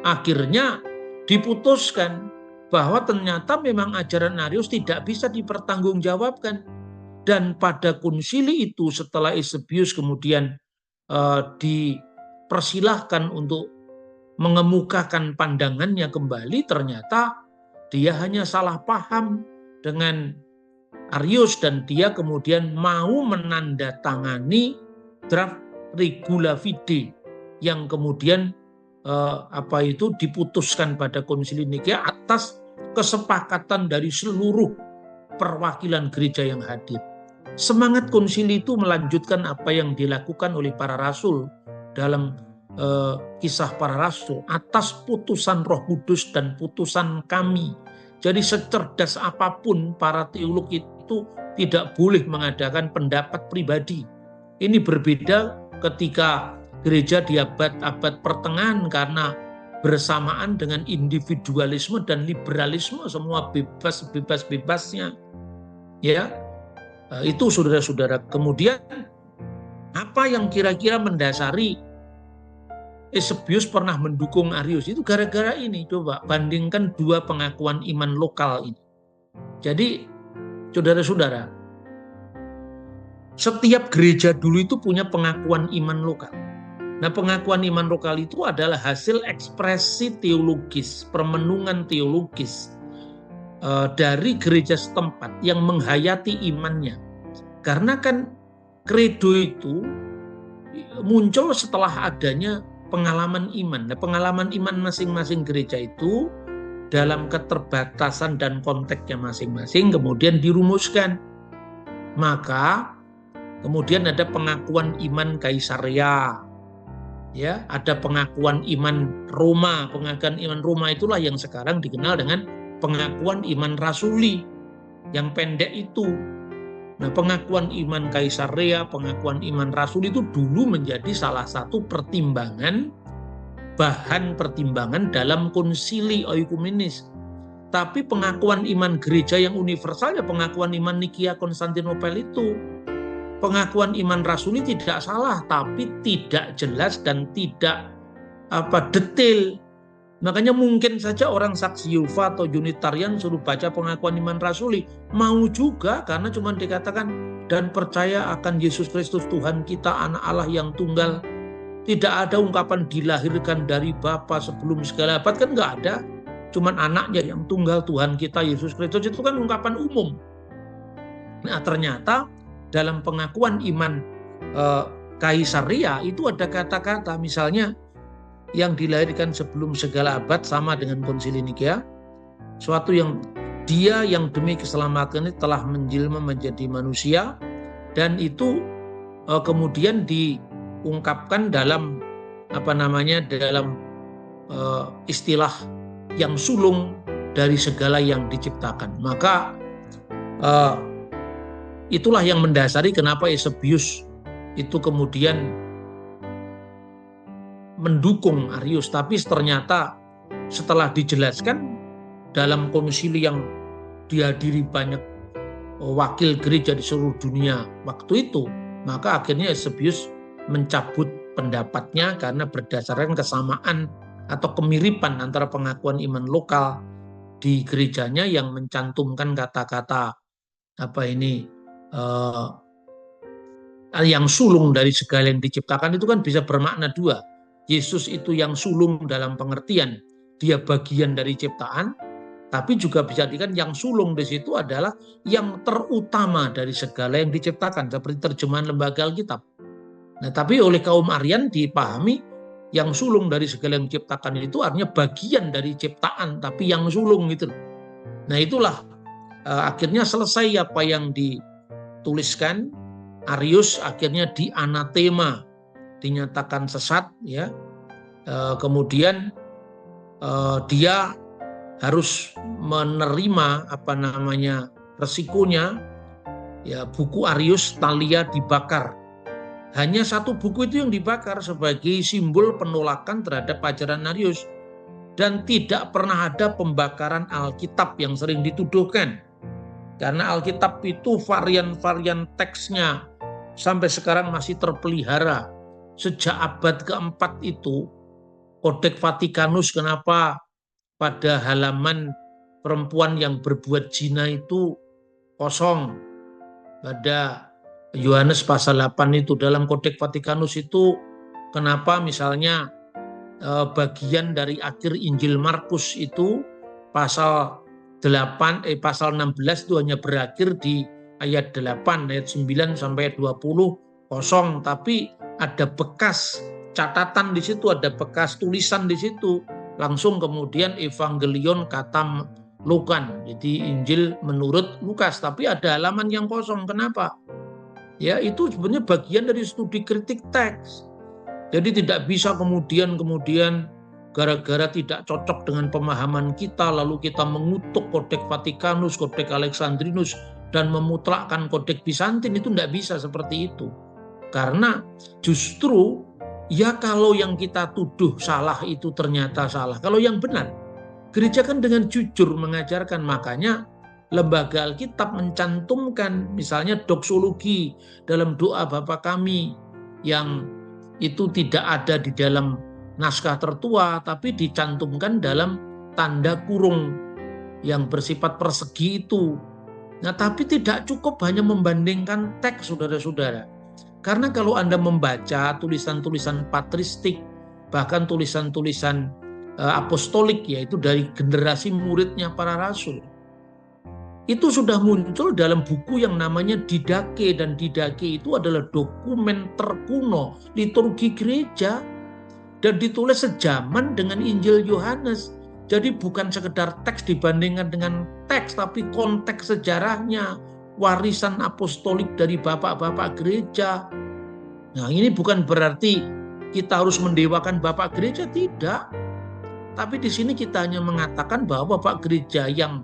akhirnya diputuskan bahwa ternyata memang ajaran Arius tidak bisa dipertanggungjawabkan. Dan pada konsili itu setelah Eusebius kemudian dipersilahkan untuk mengemukakan pandangannya kembali, ternyata dia hanya salah paham dengan Arius dan dia kemudian mau menandatangani draft Regula Fidei yang kemudian diputuskan pada konsili Nikea atas kesepakatan dari seluruh perwakilan gereja yang hadir. Semangat konsili itu melanjutkan apa yang dilakukan oleh para rasul dalam kisah para rasul atas putusan Roh Kudus dan putusan kami. Jadi secerdas apapun para teolog itu tidak boleh mengadakan pendapat pribadi. Ini berbeda ketika gereja di abad-abad pertengahan karena bersamaan dengan individualisme dan liberalisme, semua bebasnya. Ya, itu saudara-saudara. Kemudian apa yang kira-kira mendasari Eusebius pernah mendukung Arius? Itu gara-gara ini. Coba bandingkan dua pengakuan iman lokal ini. Jadi saudara-saudara, setiap gereja dulu itu punya pengakuan iman lokal. Nah, pengakuan iman lokal itu adalah hasil ekspresi teologis, permenungan teologis dari gereja setempat yang menghayati imannya. Karena kan kredo itu muncul setelah adanya pengalaman iman. Nah, pengalaman iman masing-masing gereja itu dalam keterbatasan dan konteksnya masing-masing kemudian dirumuskan. Maka kemudian ada pengakuan iman Kaisarea, ya, ada pengakuan iman Roma. Pengakuan iman Roma itulah yang sekarang dikenal dengan pengakuan iman rasuli, yang pendek itu. Nah, pengakuan iman Kaisarea, pengakuan iman rasul itu dulu menjadi salah satu pertimbangan, bahan pertimbangan dalam konsili oikumenis. Tapi pengakuan iman gereja yang universal ya pengakuan iman Nikia Konstantinopel itu. Pengakuan iman rasuli tidak salah, tapi tidak jelas dan tidak detail. Makanya mungkin saja orang saksi Yehova atau Unitarian suruh baca pengakuan iman rasuli, mau juga karena cuma dikatakan dan percaya akan Yesus Kristus Tuhan kita, anak Allah yang tunggal. Tidak ada ungkapan dilahirkan dari Bapa sebelum segala abad, kan nggak ada. Cuman anaknya yang tunggal Tuhan kita Yesus Kristus, itu kan ungkapan umum. Nah, ternyata dalam pengakuan iman Kaisarea itu ada kata-kata misalnya yang dilahirkan sebelum segala abad sama dengan Konsili Nikea, suatu yang dia yang demi keselamatan ini telah menjelma menjadi manusia, dan itu kemudian diungkapkan dalam dalam istilah yang sulung dari segala yang diciptakan. Maka itulah yang mendasari kenapa Eusebius itu kemudian mendukung Arius. Tapi ternyata setelah dijelaskan dalam konsili yang dihadiri banyak wakil gereja di seluruh dunia waktu itu, maka akhirnya Eusebius mencabut pendapatnya karena berdasarkan kesamaan atau kemiripan antara pengakuan iman lokal di gerejanya yang mencantumkan kata-kata yang sulung dari segala yang diciptakan. Itu kan bisa bermakna dua. Yesus itu yang sulung dalam pengertian dia bagian dari ciptaan, tapi juga bisa dikatakan yang sulung di situ adalah yang terutama dari segala yang diciptakan, seperti terjemahan Lembaga Alkitab. Nah, tapi oleh kaum Arian dipahami yang sulung dari segala yang diciptakan itu artinya bagian dari ciptaan, tapi yang sulung gitu. Nah, itulah akhirnya selesai apa yang dituliskan. Arius akhirnya dianatema, dinyatakan sesat, ya. Kemudian dia harus menerima resikonya, ya. Buku Arius Thalia dibakar. Hanya satu buku itu yang dibakar sebagai simbol penolakan terhadap ajaran Arius, dan tidak pernah ada pembakaran Alkitab yang sering dituduhkan, karena Alkitab itu varian-varian teksnya sampai sekarang masih terpelihara. Sejak abad keempat itu, Kodeks Vatikanus, kenapa pada halaman perempuan yang berbuat zina itu kosong. Pada Yohanes pasal 8 itu, dalam Kodeks Vatikanus itu, kenapa misalnya bagian dari akhir Injil Markus itu pasal 16 itu hanya berakhir di ayat 8, ayat 9 sampai 20 kosong, tapi ada bekas catatan di situ, ada bekas tulisan di situ, langsung kemudian Evangelion katam Lukan, jadi Injil menurut Lukas, tapi ada halaman yang kosong. Kenapa? Ya, itu sebenarnya bagian dari studi kritik teks. Jadi tidak bisa kemudian gara-gara tidak cocok dengan pemahaman kita, lalu kita mengutuk Kodeks Vatikanus, Kodeks Alexandrinus, dan memutlakkan Kodeks Bizantin. Itu tidak bisa seperti itu. Karena justru ya kalau yang kita tuduh salah itu ternyata salah. Kalau yang benar, gereja kan dengan jujur mengajarkan. Makanya lembaga Alkitab mencantumkan misalnya doksologi dalam doa Bapa Kami yang itu tidak ada di dalam naskah tertua, tapi dicantumkan dalam tanda kurung yang bersifat persegi itu. Nah, tapi tidak cukup hanya membandingkan teks, saudara-saudara. Karena kalau Anda membaca tulisan-tulisan patristik, bahkan tulisan-tulisan apostolik, yaitu dari generasi muridnya para rasul, itu sudah muncul dalam buku yang namanya Didake, dan Didake itu adalah dokumen terkuno liturgi gereja dan ditulis sejaman dengan Injil Yohanes. Jadi bukan sekedar teks dibandingkan dengan teks, tapi konteks sejarahnya, warisan apostolik dari bapak-bapak gereja. Nah, ini bukan berarti kita harus mendewakan bapak gereja, tidak. Tapi di sini kita hanya mengatakan bahwa bapak gereja yang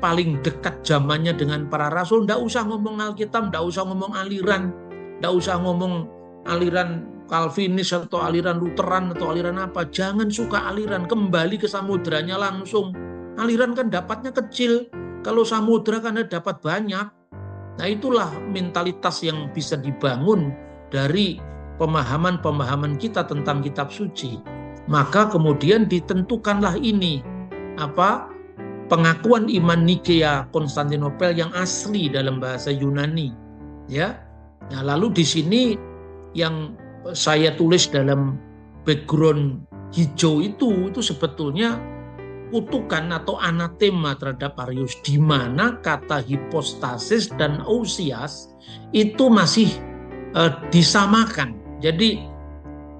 paling dekat zamannya dengan para rasul, nggak usah ngomong Alkitab, nggak usah ngomong aliran, nggak usah ngomong aliran Calvinis atau aliran Lutheran atau aliran apa. Jangan suka aliran, kembali ke samudranya langsung. Aliran kan dapatnya kecil, kalau samudra kan dapat banyak. Nah, itulah mentalitas yang bisa dibangun dari pemahaman-pemahaman kita tentang kitab suci. Maka kemudian ditentukanlah ini, pengakuan iman Nikea Konstantinopel yang asli dalam bahasa Yunani, ya. Nah, lalu di sini yang saya tulis dalam background hijau itu sebetulnya kutukan atau anatema terhadap Arius, di mana kata hipostasis dan ousias itu masih disamakan. Jadi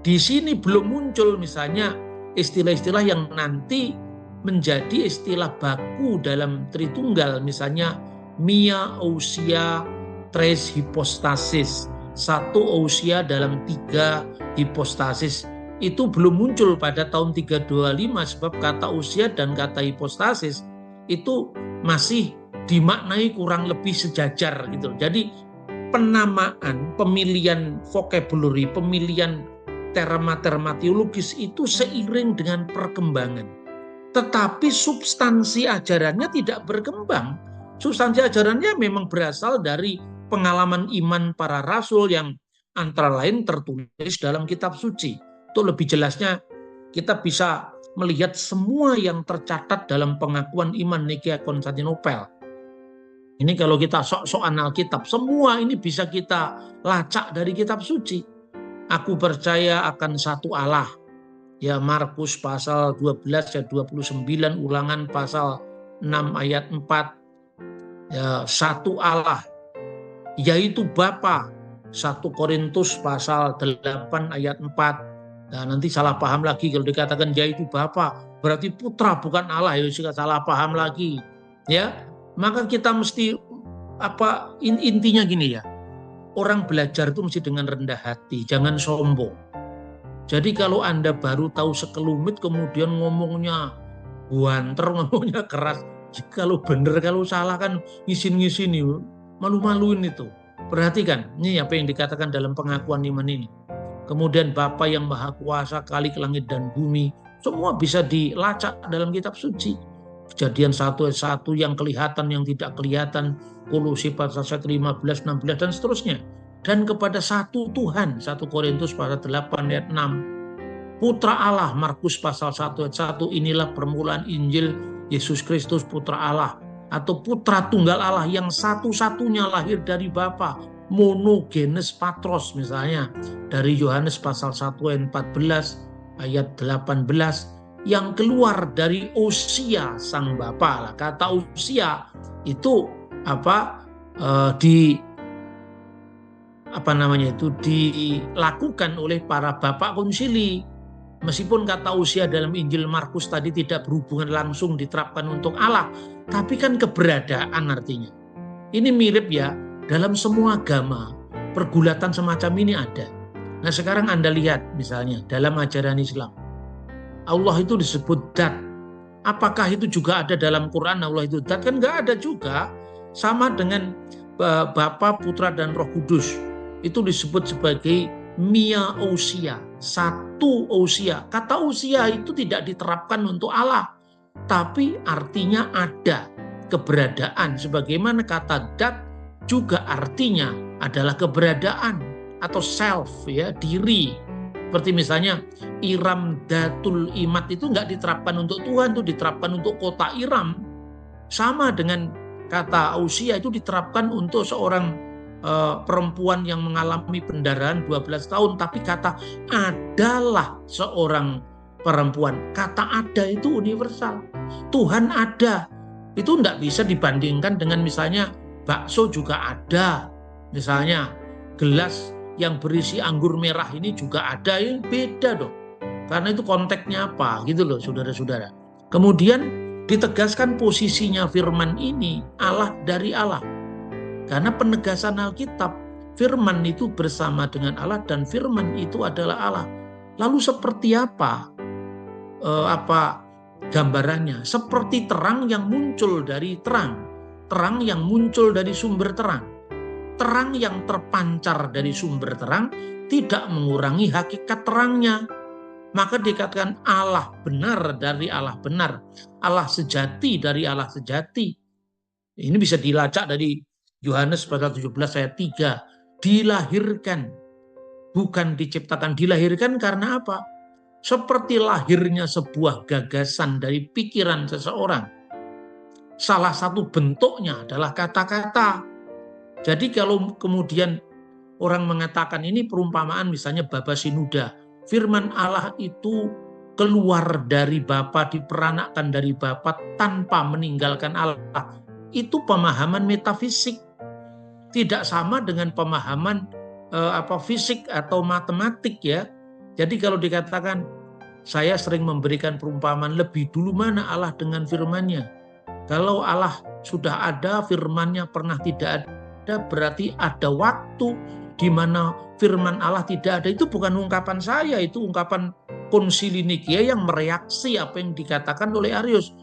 di sini belum muncul misalnya istilah-istilah yang nanti menjadi istilah baku dalam Tritunggal, misalnya mia ousia tres hipostasis, satu ousia dalam 3 hipostasis. Itu belum muncul pada tahun 325, sebab kata ousia dan kata hipostasis itu masih dimaknai kurang lebih sejajar gitu. Jadi penamaan, pemilihan vocabulary, pemilihan terma-terma teologis itu seiring dengan perkembangan. Tetapi substansi ajarannya tidak berkembang. Substansi ajarannya memang berasal dari pengalaman iman para rasul yang antara lain tertulis dalam kitab suci. Itu lebih jelasnya kita bisa melihat semua yang tercatat dalam pengakuan iman Nikea Konstantinopel. Ini kalau kita sok-sokan Alkitab, semua ini bisa kita lacak dari kitab suci. Aku percaya akan satu Allah. Ya, Markus pasal 12 ayat 29, Ulangan pasal 6 ayat 4. Ya, satu Allah, yaitu Bapa. 1 Korintus pasal 8 ayat 4. Nah, nanti salah paham lagi kalau dikatakan yaitu Bapa, berarti putra bukan Allah, ya jika salah paham lagi. Ya, maka kita mesti intinya gini ya. Orang belajar itu mesti dengan rendah hati, jangan sombong. Jadi kalau Anda baru tahu sekelumit kemudian ngomongnya buanter, ngomongnya keras, kalau benar kalau salah kan ngisin-ngisin, malu-maluin itu. Perhatikan, ini apa yang dikatakan dalam pengakuan iman ini. Kemudian Bapa yang Maha Kuasa, Khalik langit dan bumi, semua bisa dilacak dalam kitab suci. Kejadian 1 ayat 1, yang kelihatan, yang tidak kelihatan, Kolose pasal 15, 16 dan seterusnya. Dan kepada satu Tuhan, 1 Korintus pasal 8 ayat 6. Putra Allah, Markus pasal 1 ayat 1, inilah permulaan Injil Yesus Kristus Putra Allah, atau Putra Tunggal Allah yang satu-satunya lahir dari Bapa, monogenes patros misalnya, dari Yohanes pasal 1 ayat 14 ayat 18, yang keluar dari ousia sang Bapa. Kata ousia itu dilakukan oleh para bapak konsili. Meskipun kata usia dalam Injil Markus tadi tidak berhubungan langsung diterapkan untuk Allah, tapi kan keberadaan artinya. Ini mirip ya, dalam semua agama pergulatan semacam ini ada. Nah, sekarang Anda lihat misalnya dalam ajaran Islam. Allah itu disebut Dat. Apakah itu juga ada dalam Quran Allah itu Dat? Kan nggak ada juga. Sama dengan Bapa, Putra, dan Roh Kudus. Itu disebut sebagai Mia Ousia, satu Ousia. Kata Ousia itu tidak diterapkan untuk Allah, tapi artinya ada, keberadaan. Sebagaimana kata Dat juga artinya adalah keberadaan atau self, ya, diri. Seperti misalnya Iram Datul Imat itu nggak diterapkan untuk Tuhan, itu diterapkan untuk kota Iram. Sama dengan kata Ausia itu diterapkan untuk seorang perempuan yang mengalami pendarahan 12 tahun, tapi kata adalah seorang perempuan. Kata ada itu universal. Tuhan ada. Itu tidak bisa dibandingkan dengan misalnya bakso juga ada. Misalnya gelas yang berisi anggur merah ini juga ada, yang beda dong. Karena itu konteksnya apa gitu loh saudara-saudara. Kemudian ditegaskan posisinya firman ini Allah dari Allah. Karena penegasan Alkitab, firman itu bersama dengan Allah dan firman itu adalah Allah. Lalu seperti apa gambarannya? Seperti terang yang muncul dari terang, terang yang muncul dari sumber terang. Terang yang terpancar dari sumber terang tidak mengurangi hakikat terangnya. Maka dikatakan Allah benar dari Allah benar, Allah sejati dari Allah sejati. Ini bisa dilacak dari Yohanes pasal 17 ayat 3. Dilahirkan, bukan diciptakan. Dilahirkan karena apa? Seperti lahirnya sebuah gagasan dari pikiran seseorang. Salah satu bentuknya adalah kata-kata. Jadi kalau kemudian orang mengatakan ini perumpamaan misalnya Baba Sinuda, firman Allah itu keluar dari Bapa, diperanakkan dari Bapa tanpa meninggalkan Allah. Itu pemahaman metafisik. Tidak sama dengan pemahaman fisik atau matematik, ya. Jadi kalau dikatakan saya sering memberikan perumpamaan, lebih dulu mana Allah dengan firman-Nya. Kalau Allah sudah ada, firman-Nya pernah tidak ada, berarti ada waktu di mana firman Allah tidak ada. Itu bukan ungkapan saya, itu ungkapan Konsili Nikia yang mereaksi apa yang dikatakan oleh Arius.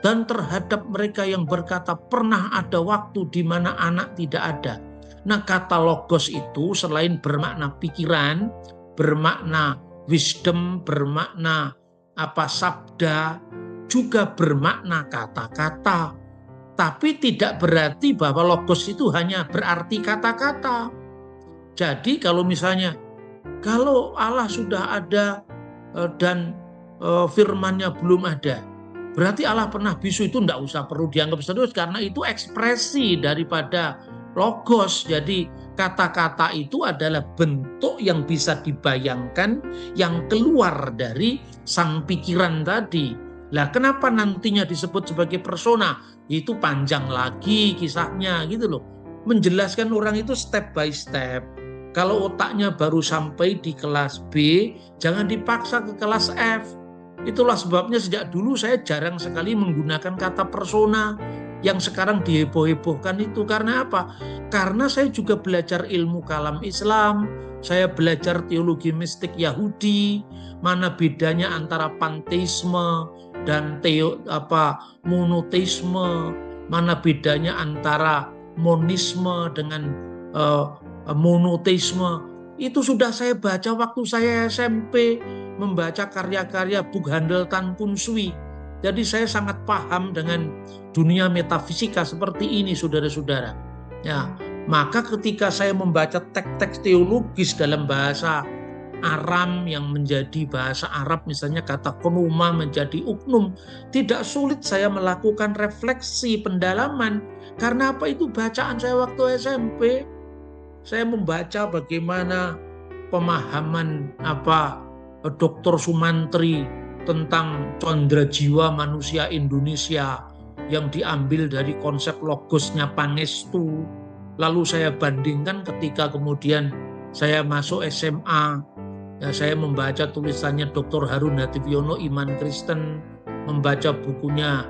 Dan terhadap mereka yang berkata pernah ada waktu di mana anak tidak ada. Nah, kata logos itu selain bermakna pikiran, bermakna wisdom, bermakna sabda, juga bermakna kata-kata. Tapi tidak berarti bahwa logos itu hanya berarti kata-kata. Jadi kalau misalnya kalau Allah sudah ada dan firman-Nya belum ada, berarti Allah pernah bisu, itu tidak usah perlu dianggap serius karena itu ekspresi daripada logos. Jadi kata-kata itu adalah bentuk yang bisa dibayangkan yang keluar dari sang pikiran tadi. Lah kenapa nantinya disebut sebagai persona? Itu panjang lagi kisahnya gitu loh. Menjelaskan orang itu step by step. Kalau otaknya baru sampai di kelas B, jangan dipaksa ke kelas F. Itulah sebabnya sejak dulu saya jarang sekali menggunakan kata persona yang sekarang diheboh-hebohkan itu. Karena apa? Karena saya juga belajar ilmu kalam Islam, saya belajar teologi mistik Yahudi, mana bedanya antara panteisme dan monoteisme, mana bedanya antara monisme dengan monoteisme. Itu sudah saya baca waktu saya SMP, membaca karya-karya Buk Handel Tan Kun Sui. Jadi saya sangat paham dengan dunia metafisika seperti ini, saudara-saudara. Ya, maka ketika saya membaca teks-teks teologis dalam bahasa Aram yang menjadi bahasa Arab, misalnya kata konuma menjadi uknum, tidak sulit saya melakukan refleksi pendalaman. Karena apa? Itu bacaan saya waktu SMP. Saya membaca bagaimana pemahaman Dr. Sumantri tentang condra jiwa manusia Indonesia yang diambil dari konsep logosnya Pangestu. Lalu saya bandingkan ketika kemudian saya masuk SMA, ya, saya membaca tulisannya Dr. Harun Hativiono, Iman Kristen, membaca bukunya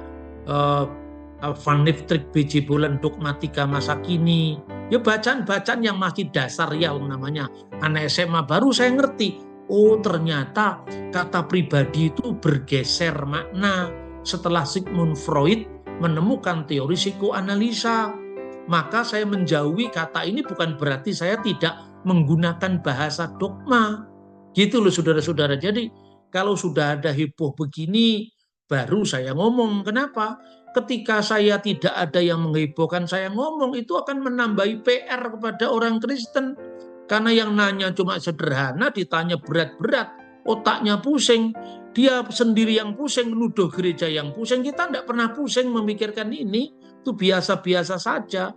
Van Niftrik B.J. Bolan, Dogmatika Masa Kini. Ya bacaan-bacaan yang masih dasar ya namanya anak SMA, baru saya ngerti oh ternyata kata pribadi itu bergeser makna setelah Sigmund Freud menemukan teori psikoanalisa. Maka saya menjauhi kata ini bukan berarti saya tidak menggunakan bahasa dogma. Gitu loh saudara-saudara. Jadi kalau sudah ada heboh begini, baru saya ngomong. Kenapa? Ketika saya tidak ada yang menghebohkan saya ngomong, itu akan menambahi PR kepada orang Kristen. Karena yang nanya cuma sederhana, ditanya berat-berat, otaknya pusing. Dia sendiri yang pusing, menuduh gereja yang pusing. Kita tidak pernah pusing memikirkan ini. Itu biasa-biasa saja.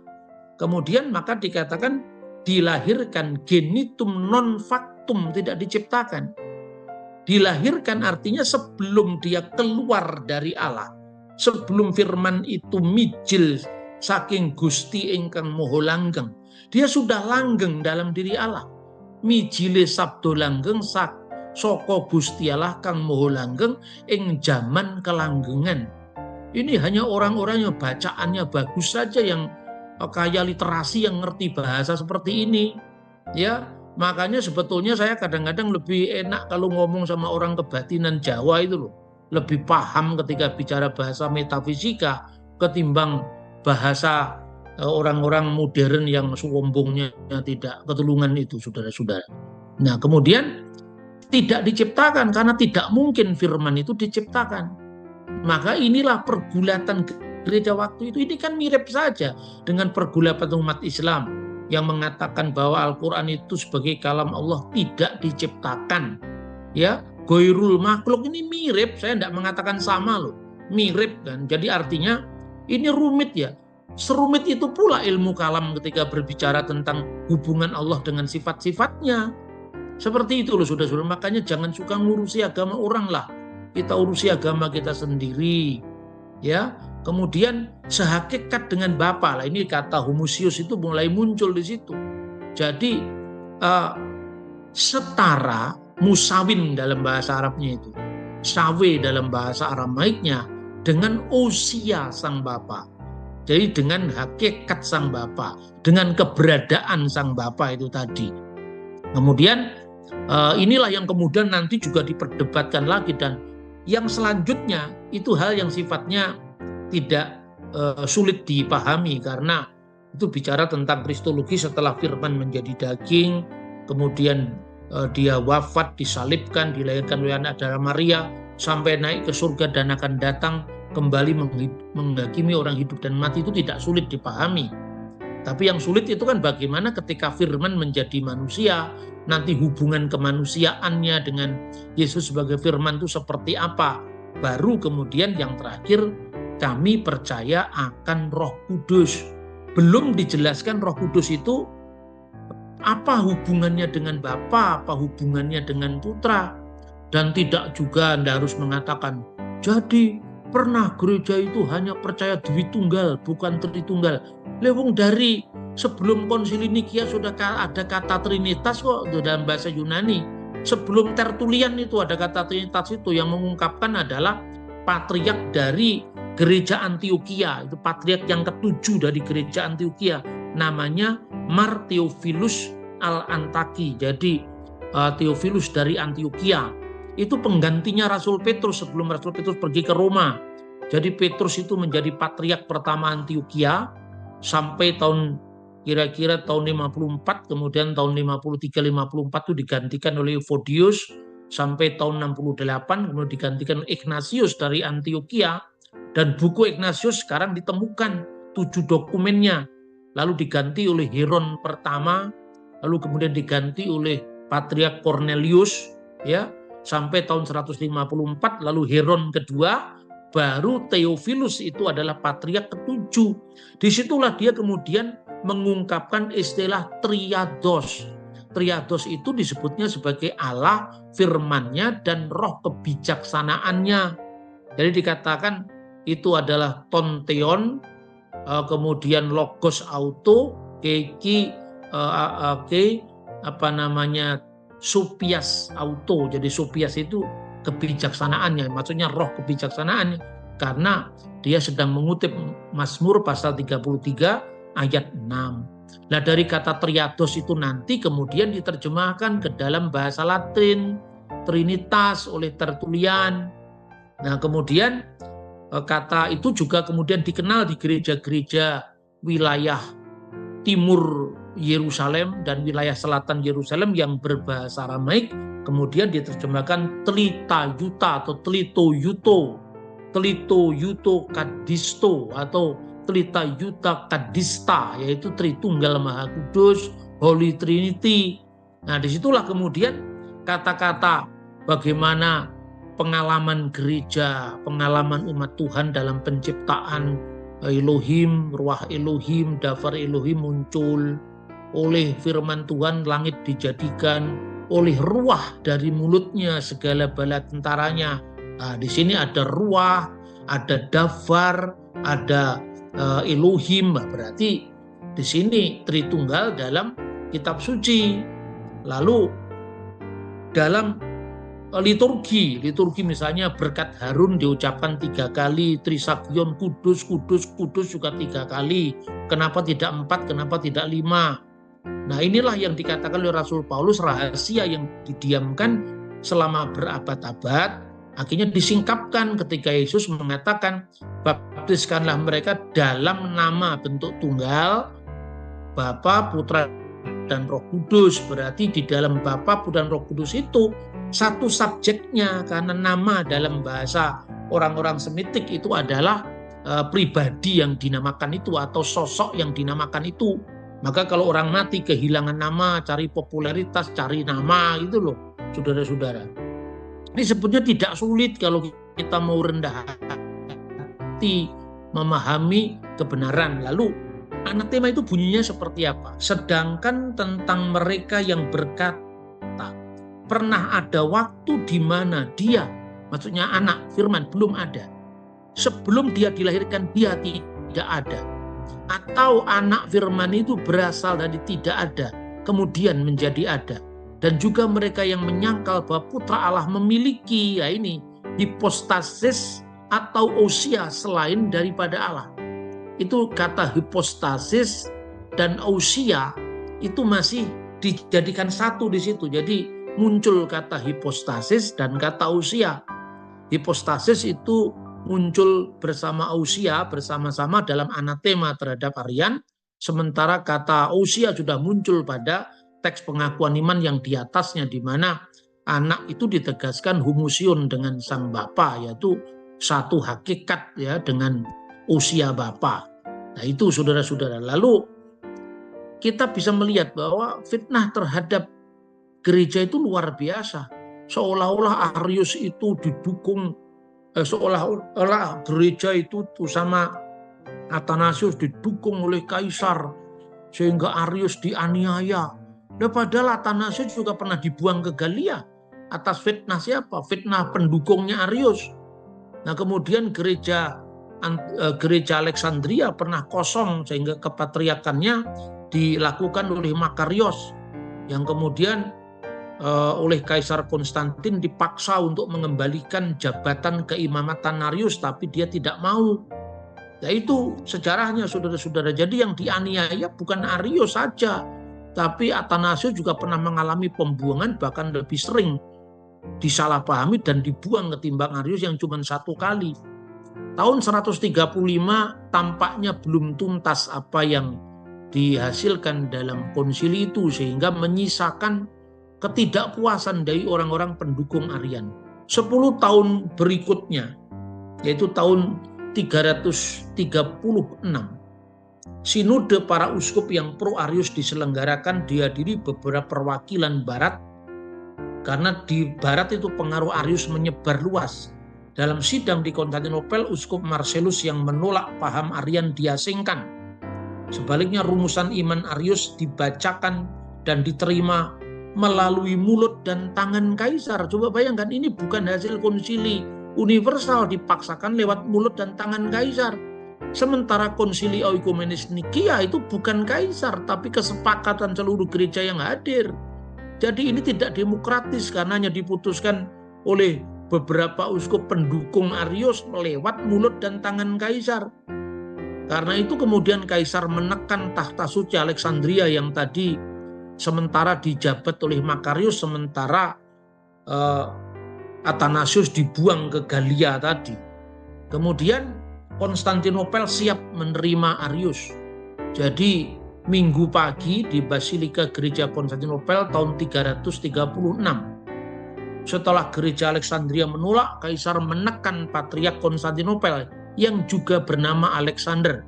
Kemudian maka dikatakan dilahirkan genitum non factum, tidak diciptakan. Dilahirkan artinya sebelum dia keluar dari Allah, sebelum firman itu mijil saking Gusti ingkang moho langgeng, dia sudah langgeng dalam diri Allah. Mijile sabdo langgeng saka Gusti Allah kang moho langgeng ing zaman kelanggengan. Ini hanya orang-orang yang bacaannya bagus saja, yang kaya literasi, yang ngerti bahasa seperti ini. Ya, makanya sebetulnya saya kadang-kadang lebih enak kalau ngomong sama orang kebatinan Jawa itu loh. Lebih paham ketika bicara bahasa metafisika ketimbang bahasa orang-orang modern yang sombongnya tidak ketulungan itu, saudara-saudara. Nah, kemudian tidak diciptakan karena tidak mungkin firman itu diciptakan. Maka inilah pergulatan gereja waktu itu. Ini kan mirip saja dengan pergulatan umat Islam yang mengatakan bahwa Al-Quran itu sebagai kalam Allah tidak diciptakan. Ya, goirul makhluk, ini mirip. Saya tidak mengatakan sama loh, mirip kan. Jadi artinya ini rumit ya. Serumit itu pula ilmu kalam ketika berbicara tentang hubungan Allah dengan sifat-sifatnya. Seperti itu loh saudara-saudara. Makanya jangan suka ngurusi agama orang lah. Kita urusi agama kita sendiri. Ya, kemudian sehakikat dengan Bapa lah, ini kata homoousios itu mulai muncul di situ. Jadi setara, musawin dalam bahasa Arabnya itu, sawe dalam bahasa Aramaiknya, dengan ousia sang Bapa. Jadi dengan hakikat sang Bapa, dengan keberadaan sang Bapa itu tadi. Kemudian inilah yang kemudian nanti juga diperdebatkan lagi, dan yang selanjutnya itu hal yang sifatnya tidak sulit dipahami, karena itu bicara tentang kristologi setelah firman menjadi daging, kemudian dia wafat, disalibkan, dilahirkan oleh anak darah Maria, sampai naik ke surga dan akan datang kembali menghakimi orang hidup dan mati. Itu tidak sulit dipahami. Tapi yang sulit itu kan bagaimana ketika firman menjadi manusia, nanti hubungan kemanusiaannya dengan Yesus sebagai firman itu seperti apa. Baru kemudian yang terakhir, kami percaya akan Roh Kudus. Belum dijelaskan Roh Kudus itu apa hubungannya dengan Bapa, apa hubungannya dengan Putra. Dan tidak juga Anda harus mengatakan, jadi pernah gereja itu hanya percaya Dwitunggal, bukan Tritunggal. Lewung dari sebelum Konsili Nikia sudah ada kata Trinitas kok dalam bahasa Yunani. Sebelum Tertulian itu ada kata Trinitas itu, yang mengungkapkan adalah patriark dari gereja Antioquia. Itu patriark yang ketujuh dari gereja Antioquia. Namanya Mar Theophilus al-Antaki. Jadi Theophilus dari Antioquia. Itu penggantinya Rasul Petrus sebelum Rasul Petrus pergi ke Roma. Jadi Petrus itu menjadi patriark pertama Antioquia sampai kira-kira tahun 54, kemudian tahun 53-54 itu digantikan oleh Euvodius sampai tahun 68, kemudian digantikan Ignatius dari Antioquia, dan buku Ignatius sekarang ditemukan 7 dokumennya, lalu diganti oleh Heron pertama, lalu kemudian diganti oleh Patriark Cornelius, ya, sampai tahun 154, lalu Heron kedua, baru Theophilus itu adalah patriark ke-7. Disitulah dia kemudian mengungkapkan istilah triados. Triados itu disebutnya sebagai Allah, firman-Nya, dan roh kebijaksanaannya. Jadi dikatakan itu adalah tonteon, kemudian logos auto, supias auto. Jadi supias itu kebijaksanaannya, maksudnya roh kebijaksanaannya, karena dia sedang mengutip Mazmur pasal 33 ayat 6. Nah, dari kata triados itu nanti kemudian diterjemahkan ke dalam bahasa Latin, Trinitas oleh Tertullian. Nah, kemudian kata itu juga kemudian dikenal di gereja-gereja wilayah timur Yerusalem dan wilayah selatan Yerusalem yang berbahasa Aramaik, kemudian diterjemahkan Tlita-yuta atau Tlito-yuto, Tlito-yuto kadisto atau Tlita-yuta kadista, yaitu Tritunggal Maha Kudus, Holy Trinity. Nah, disitulah kemudian kata-kata bagaimana pengalaman gereja, pengalaman umat Tuhan dalam penciptaan Elohim, Ruah Elohim, Dafar Elohim muncul. Oleh firman Tuhan langit dijadikan, oleh ruah dari mulutnya segala bala tentaranya. Nah, di sini ada ruah, ada Dafar, ada Elohim. Berarti di sini Tritunggal dalam kitab suci. Lalu dalam liturgi misalnya berkat Harun diucapkan 3 kali, Trisagion kudus, kudus, kudus juga 3 kali. Kenapa tidak 4, kenapa tidak 5? Nah, inilah yang dikatakan oleh Rasul Paulus, rahasia yang didiamkan selama berabad-abad akhirnya disingkapkan ketika Yesus mengatakan, baptiskanlah mereka dalam nama bentuk tunggal, Bapa, Putra, dan Roh Kudus. Berarti di dalam Bapa, Putra, dan Roh Kudus itu satu subjeknya, karena nama dalam bahasa orang-orang Semitik itu adalah pribadi yang dinamakan itu atau sosok yang dinamakan itu. Maka kalau orang mati kehilangan nama, cari popularitas, cari nama gitu loh, saudara-saudara. Ini sebetulnya tidak sulit kalau kita mau rendah hati memahami kebenaran. Lalu anatema itu bunyinya seperti apa? Sedangkan tentang mereka yang berkata, pernah ada waktu di mana dia, maksudnya anak firman, belum ada. Sebelum dia dilahirkan dia tidak ada. Atau anak firman itu berasal dari tidak ada, kemudian menjadi ada. Dan juga mereka yang menyangkal bahwa putra Allah memiliki, ya ini, hipostasis atau ousia selain daripada Allah. Itu kata hipostasis dan ousia itu masih dijadikan satu di situ. Jadi muncul kata hipostasis dan kata ousia. Hipostasis itu muncul bersama ousia, bersama-sama dalam anatema terhadap Arian, sementara kata ousia sudah muncul pada teks pengakuan iman yang di atasnya, di mana anak itu ditegaskan humusion dengan sang bapa, yaitu satu hakikat ya dengan usia bapa. Nah, itu saudara-saudara. Lalu kita bisa melihat bahwa fitnah terhadap gereja itu luar biasa. Seolah-olah Arius itu didukung, seolah-olah gereja itu sama Athanasius didukung oleh kaisar sehingga Arius dianiaya. Nah, padahal Athanasius juga pernah dibuang ke Galia atas fitnah siapa? Fitnah pendukungnya Arius. Nah, kemudian gereja Alexandria pernah kosong sehingga kepatriakannya dilakukan oleh Makarios, yang kemudian oleh Kaisar Konstantin dipaksa untuk mengembalikan jabatan keimamatan Arius, tapi dia tidak mau. Nah, itu sejarahnya saudara-saudara. Jadi yang dianiaya bukan Arius saja, tapi Athanasius juga pernah mengalami pembuangan, bahkan lebih sering disalahpahami dan dibuang ketimbang Arius yang cuma 1 kali. Tahun 135 tampaknya belum tuntas apa yang dihasilkan dalam konsili itu, sehingga menyisakan ketidakpuasan dari orang-orang pendukung Arian. 10 tahun berikutnya, yaitu tahun 336, Sinode para uskup yang pro-Arius diselenggarakan, dihadiri beberapa perwakilan barat, karena di barat itu pengaruh Arius menyebar luas. Dalam sidang di Konstantinopel, uskup Marcellus yang menolak paham Arian diasingkan. Sebaliknya rumusan iman Arius dibacakan dan diterima melalui mulut dan tangan kaisar. Coba bayangkan, ini bukan hasil konsili universal, dipaksakan lewat mulut dan tangan kaisar. Sementara konsili Oikomenes Nikia itu bukan kaisar, tapi kesepakatan seluruh gereja yang hadir. Jadi ini tidak demokratis karena hanya diputuskan oleh beberapa uskup pendukung Arius lewat mulut dan tangan kaisar. Karena itu kemudian Kaisar menekan tahta suci Alexandria yang tadi sementara dijabat oleh Makarius, sementara Athanasius dibuang ke Galia tadi. Kemudian Konstantinopel siap menerima Arius. Jadi Minggu pagi di Basilika Gereja Konstantinopel tahun 336. Setelah Gereja Alexandria menolak, Kaisar menekan Patriark Konstantinopel yang juga bernama Alexander,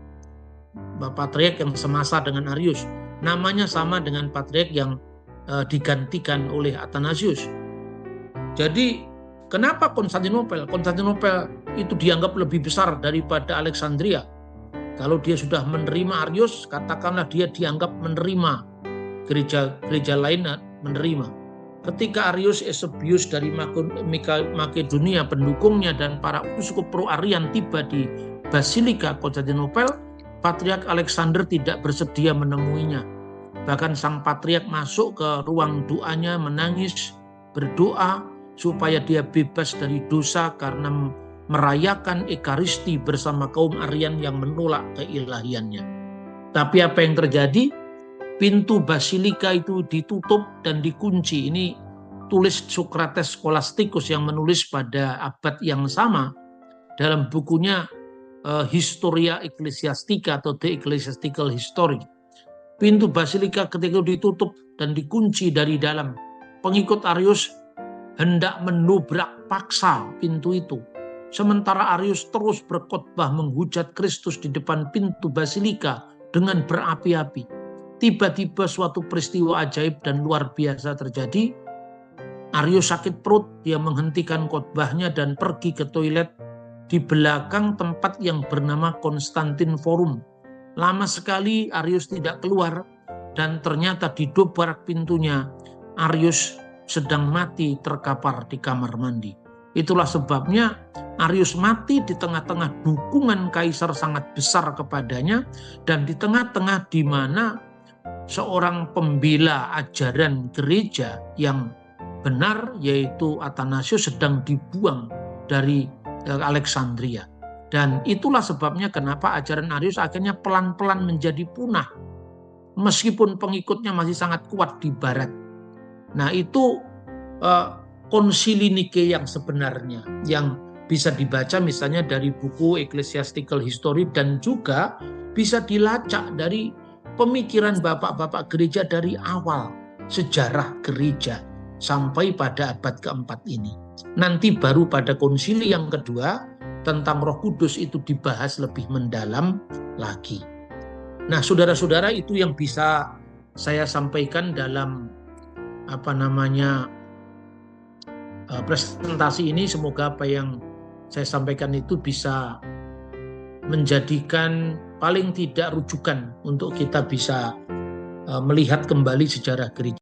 patriark yang semasa dengan Arius. Namanya sama dengan patriark yang digantikan oleh Athanasius. Jadi kenapa Konstantinopel? Konstantinopel itu dianggap lebih besar daripada Alexandria. Kalau dia sudah menerima Arius, katakanlah dia dianggap menerima, gereja lain menerima. Ketika Arius Eusebius dari Makedonia, pendukungnya dan para uskup pro-Arian tiba di Basilika Konstantinopel, Patriark Alexander tidak bersedia menemuinya. Bahkan sang patriark masuk ke ruang doanya, menangis, berdoa supaya dia bebas dari dosa karena merayakan Ekaristi bersama kaum Arian yang menolak keilahiannya. Tapi apa yang terjadi? Pintu Basilika itu ditutup dan dikunci. Ini tulis Socrates Scholasticus yang menulis pada abad yang sama dalam bukunya Historia Ecclesiastica atau The Ecclesiastical History. Pintu Basilika ketika ditutup dan dikunci dari dalam, pengikut Arius hendak menobrak paksa pintu itu. Sementara Arius terus berkhotbah menghujat Kristus di depan pintu Basilika dengan berapi-api. Tiba-tiba suatu peristiwa ajaib dan luar biasa terjadi. Arius sakit perut, dia menghentikan khotbahnya dan pergi ke toilet di belakang tempat yang bernama Konstantin Forum. Lama sekali Arius tidak keluar dan ternyata didobrak pintunya. Arius sedang mati terkapar di kamar mandi. Itulah sebabnya Arius mati di tengah-tengah dukungan kaisar sangat besar kepadanya dan di tengah-tengah di mana seorang pembela ajaran gereja yang benar yaitu Athanasius sedang dibuang dari Alexandria. Dan itulah sebabnya kenapa ajaran Arius akhirnya pelan-pelan menjadi punah meskipun pengikutnya masih sangat kuat di barat. Nah, itu konsili Nike yang sebenarnya yang bisa dibaca misalnya dari buku Ecclesiastical History dan juga bisa dilacak dari pemikiran bapak-bapak gereja dari awal sejarah gereja sampai pada abad keempat ini. Nanti baru pada konsili yang kedua tentang Roh Kudus itu dibahas lebih mendalam lagi. Nah, saudara-saudara, itu yang bisa saya sampaikan dalam presentasi ini. Semoga apa yang saya sampaikan itu bisa menjadikan paling tidak rujukan untuk kita bisa melihat kembali sejarah gereja.